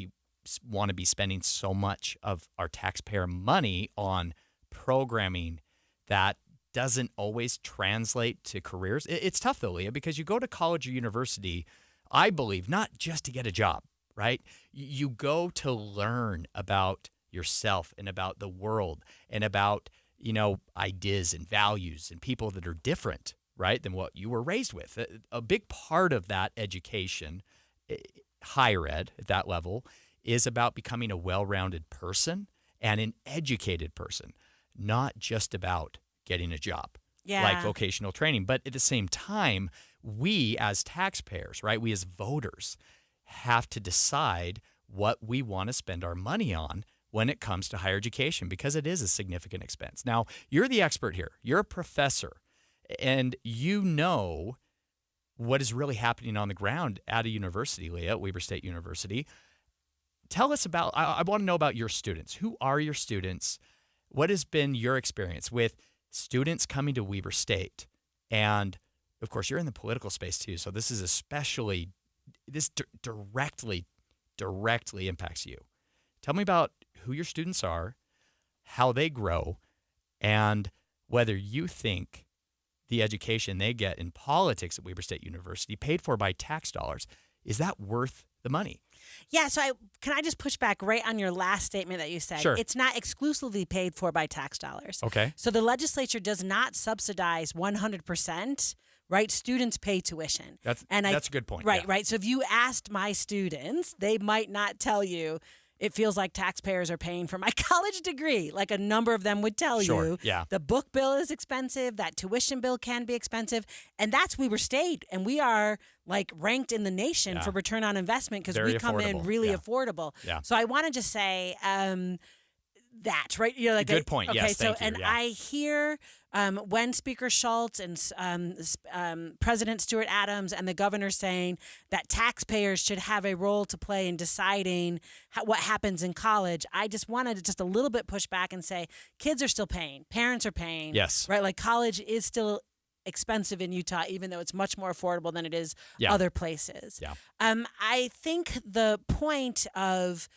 Speaker 2: want to be spending so much of our taxpayer money on programming that doesn't always translate to careers. It's tough though, Leah, because you go to college or university, I believe, not just to get a job, right? You go to learn about yourself and about the world and about, ideas and values and people that are different, right, than what you were raised with. A big part of that education, higher ed at that level, is about becoming a well-rounded person and an educated person, not just about getting a job, like vocational training. But at the same time, we as taxpayers, right, we as voters have to decide what we want to spend our money on when it comes to higher education, because it is a significant expense. Now, you're the expert here. You're a professor, and you know what is really happening on the ground at a university, Leah, at Weber State University. Tell us about, I want to know about your students. Who are your students? What has been your experience with students coming to Weber State? And, of course, you're in the political space, too, so this is especially, this directly impacts you. Tell me about who your students are, how they grow, and whether you think the education they get in politics at Weber State University, paid for by tax dollars, is that worth the money?
Speaker 1: Yeah, so can I just push back right on your last statement that you said?
Speaker 2: Sure.
Speaker 1: It's not exclusively paid for by tax dollars.
Speaker 2: Okay.
Speaker 1: So the legislature does not subsidize 100%, right? Students pay tuition.
Speaker 2: That's a good point.
Speaker 1: Right,
Speaker 2: yeah.
Speaker 1: right. So if you asked my students, they might not tell you it feels like taxpayers are paying for my college degree. Like a number of them would tell you.
Speaker 2: Yeah.
Speaker 1: The book bill is expensive. That tuition bill can be expensive. And that's Weber State. And we are like ranked in the nation for return on investment because we come in really affordable.
Speaker 2: Yeah.
Speaker 1: So I want to just say that, right? Like
Speaker 2: good point.
Speaker 1: Okay,
Speaker 2: yes, thank you.
Speaker 1: And
Speaker 2: yeah.
Speaker 1: I hear when Speaker Schultz and President Stuart Adams and the governor saying that taxpayers should have a role to play in deciding what happens in college, I just wanted to just a little bit push back and say kids are still paying, parents are paying.
Speaker 2: Yes.
Speaker 1: Right? Like college is still expensive in Utah, even though it's much more affordable than it is other places.
Speaker 2: Yeah.
Speaker 1: I think the point of,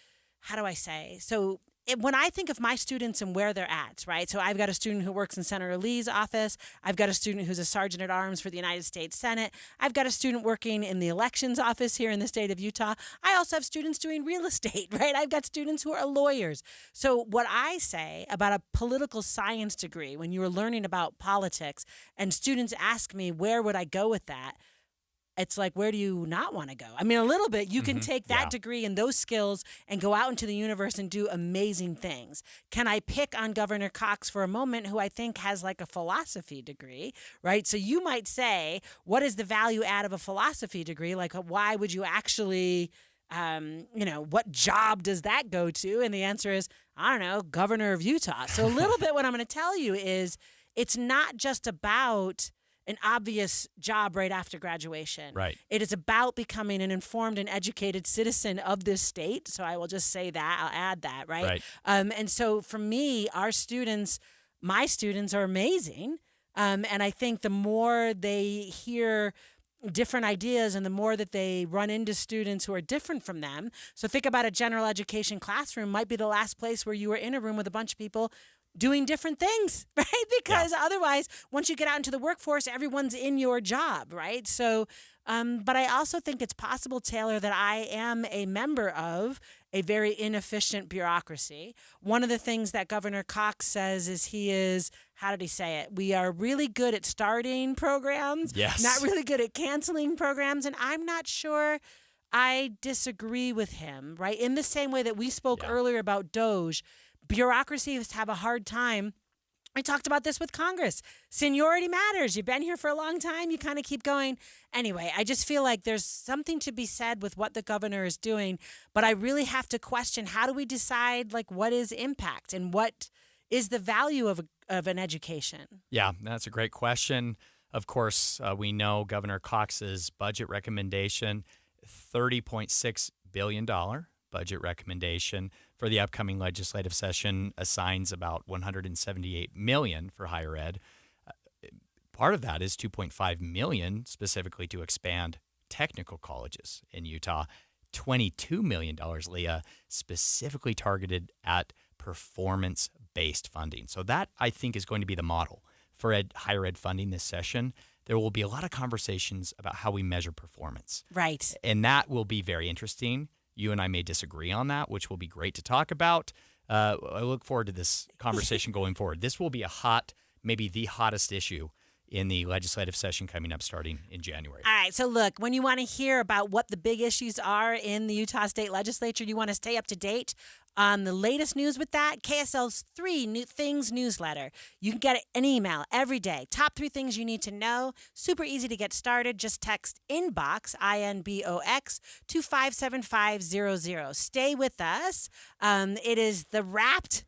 Speaker 1: how do I say? So when I think of my students and where they're at, right? So I've got a student who works in Senator Lee's office. I've got a student who's a sergeant at arms for the United States Senate. I've got a student working in the elections office here in the state of Utah. I also have students doing real estate, right? I've got students who are lawyers. So what I say about a political science degree, when you were learning about politics and students ask me, where would I go with that? It's like, where do you not want to go? I mean, a little bit. You can take that degree and those skills and go out into the universe and do amazing things. Can I pick on Governor Cox for a moment, who I think has like a philosophy degree, right? So you might say, what is the value add of a philosophy degree? Like, why would you actually, what job does that go to? And the answer is, I don't know, governor of Utah. So a little bit what I'm going to tell you is it's not just about an obvious job right after graduation.
Speaker 2: Right.
Speaker 1: It is about becoming an informed and educated citizen of this state. So I will just say that. I'll add that, right?
Speaker 2: Right.
Speaker 1: And so for me, my students are amazing. And I think the more they hear different ideas and the more that they run into students who are different from them. So think about a general education classroom might be the last place where you are in a room with a bunch of people doing different things, right? Because otherwise, once you get out into the workforce, everyone's in your job, right? So, but I also think it's possible, Taylor, that I am a member of a very inefficient bureaucracy. One of the things that Governor Cox says is he is, how did he say it? We are really good at starting programs, not really good at canceling programs. And I'm not sure I disagree with him, right? In the same way that we spoke earlier about DOGE, bureaucracies have a hard time. I talked about this with Congress. Seniority matters. You've been here for a long time. You kind of keep going. Anyway, I just feel like there's something to be said with what the governor is doing, but I really have to question, how do we decide like what is impact and what is the value of an education?
Speaker 2: Yeah, that's a great question. Of course, we know Governor Cox's budget recommendation, $30.6 billion budget recommendation for the upcoming legislative session, assigns about $178 million for higher ed. Part of that is $2.5 million specifically to expand technical colleges in Utah. $22 million, Leah, specifically targeted at performance-based funding. So that, I think, is going to be the model for higher ed funding this session. There will be a lot of conversations about how we measure performance.
Speaker 1: Right.
Speaker 2: And that will be very interesting. You and I may disagree on that, which will be great to talk about. I look forward to this conversation going forward. This will be maybe the hottest issue in the legislative session coming up starting in January.
Speaker 1: All right. So look, when you want to hear about what the big issues are in the Utah State Legislature, you want to stay up to date on the latest news with that, KSL's 3 New Things newsletter. You can get an email every day. Top 3 things you need to know. Super easy to get started. Just text INBOX, INBOX, to 57500. Stay with us. It is the Wrapped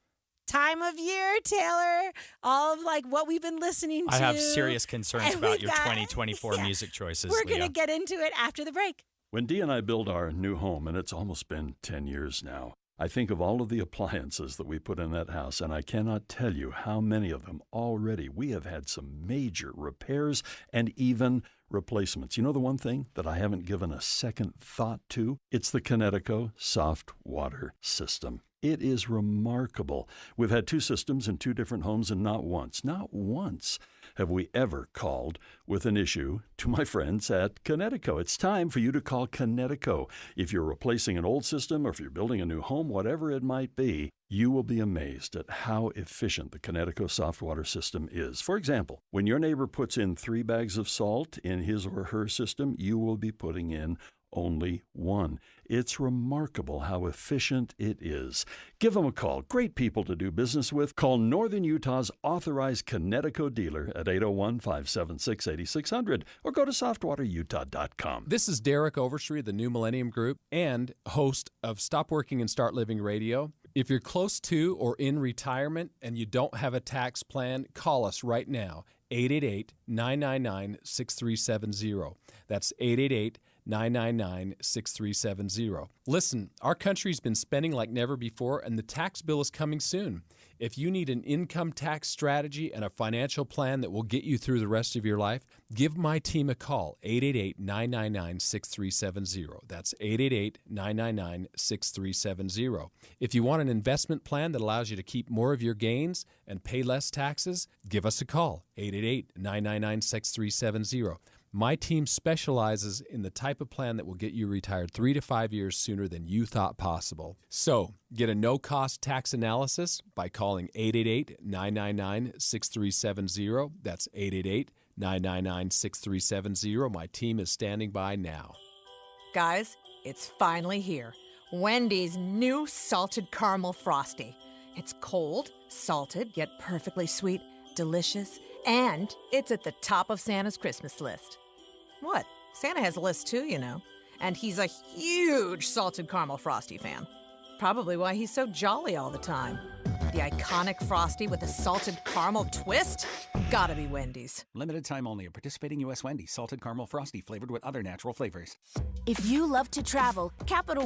Speaker 1: time of year, Taylor. All of what we've been listening to.
Speaker 2: I have serious concerns about your 2024 music choices,
Speaker 1: We're
Speaker 2: Leah.
Speaker 1: going to get into it after the break.
Speaker 10: When Dee and I build our new home, and it's almost been 10 years now, I think of all of the appliances that we put in that house, and I cannot tell you how many of them already we have had some major repairs and even replacements. You know the one thing that I haven't given a second thought to? It's the Connecticut soft water system. It is remarkable. We've had 2 systems in 2 different homes, and not once have we ever called with an issue to my friends at Connecticut. It's time for you to call Connecticut. If you're replacing an old system or if you're building a new home, whatever it might be, you will be amazed at how efficient the Connecticut soft water system is. For example, when your neighbor puts in 3 bags of salt in his or her system, you will be putting in only 1. It's remarkable how efficient it is. Give them a call. Great people to do business with. Call Northern Utah's authorized Connecticut dealer at 801-576-8600 or go to softwaterutah.com.
Speaker 14: This is Derek Overstreet of the New Millennium Group and host of Stop Working and Start Living Radio. If you're close to or in retirement and you don't have a tax plan, call us right now, 888-999-6370. That's 888-999-6370. Listen, our country's been spending like never before, and the tax bill is coming soon. If you need an income tax strategy and a financial plan that will get you through the rest of your life, give my team a call, 888-999-6370. That's 888-999-6370. If you want an investment plan that allows you to keep more of your gains and pay less taxes, give us a call, 888-999-6370. My team specializes in the type of plan that will get you retired 3 to 5 years sooner than you thought possible. So, get a no-cost tax analysis by calling 888-999-6370. That's 888-999-6370. My team is standing by now.
Speaker 22: Guys, it's finally here. Wendy's new salted caramel frosty. It's cold, salted, yet perfectly sweet, delicious, and it's at the top of Santa's Christmas list. What? Santa has a list too, you know. And he's a huge salted caramel frosty fan. Probably why he's so jolly all the time. The iconic frosty with a salted caramel twist? Gotta be Wendy's.
Speaker 24: Limited time only at participating U.S. Wendy's. Salted caramel frosty flavored with other natural flavors.
Speaker 25: If you love to travel, Capital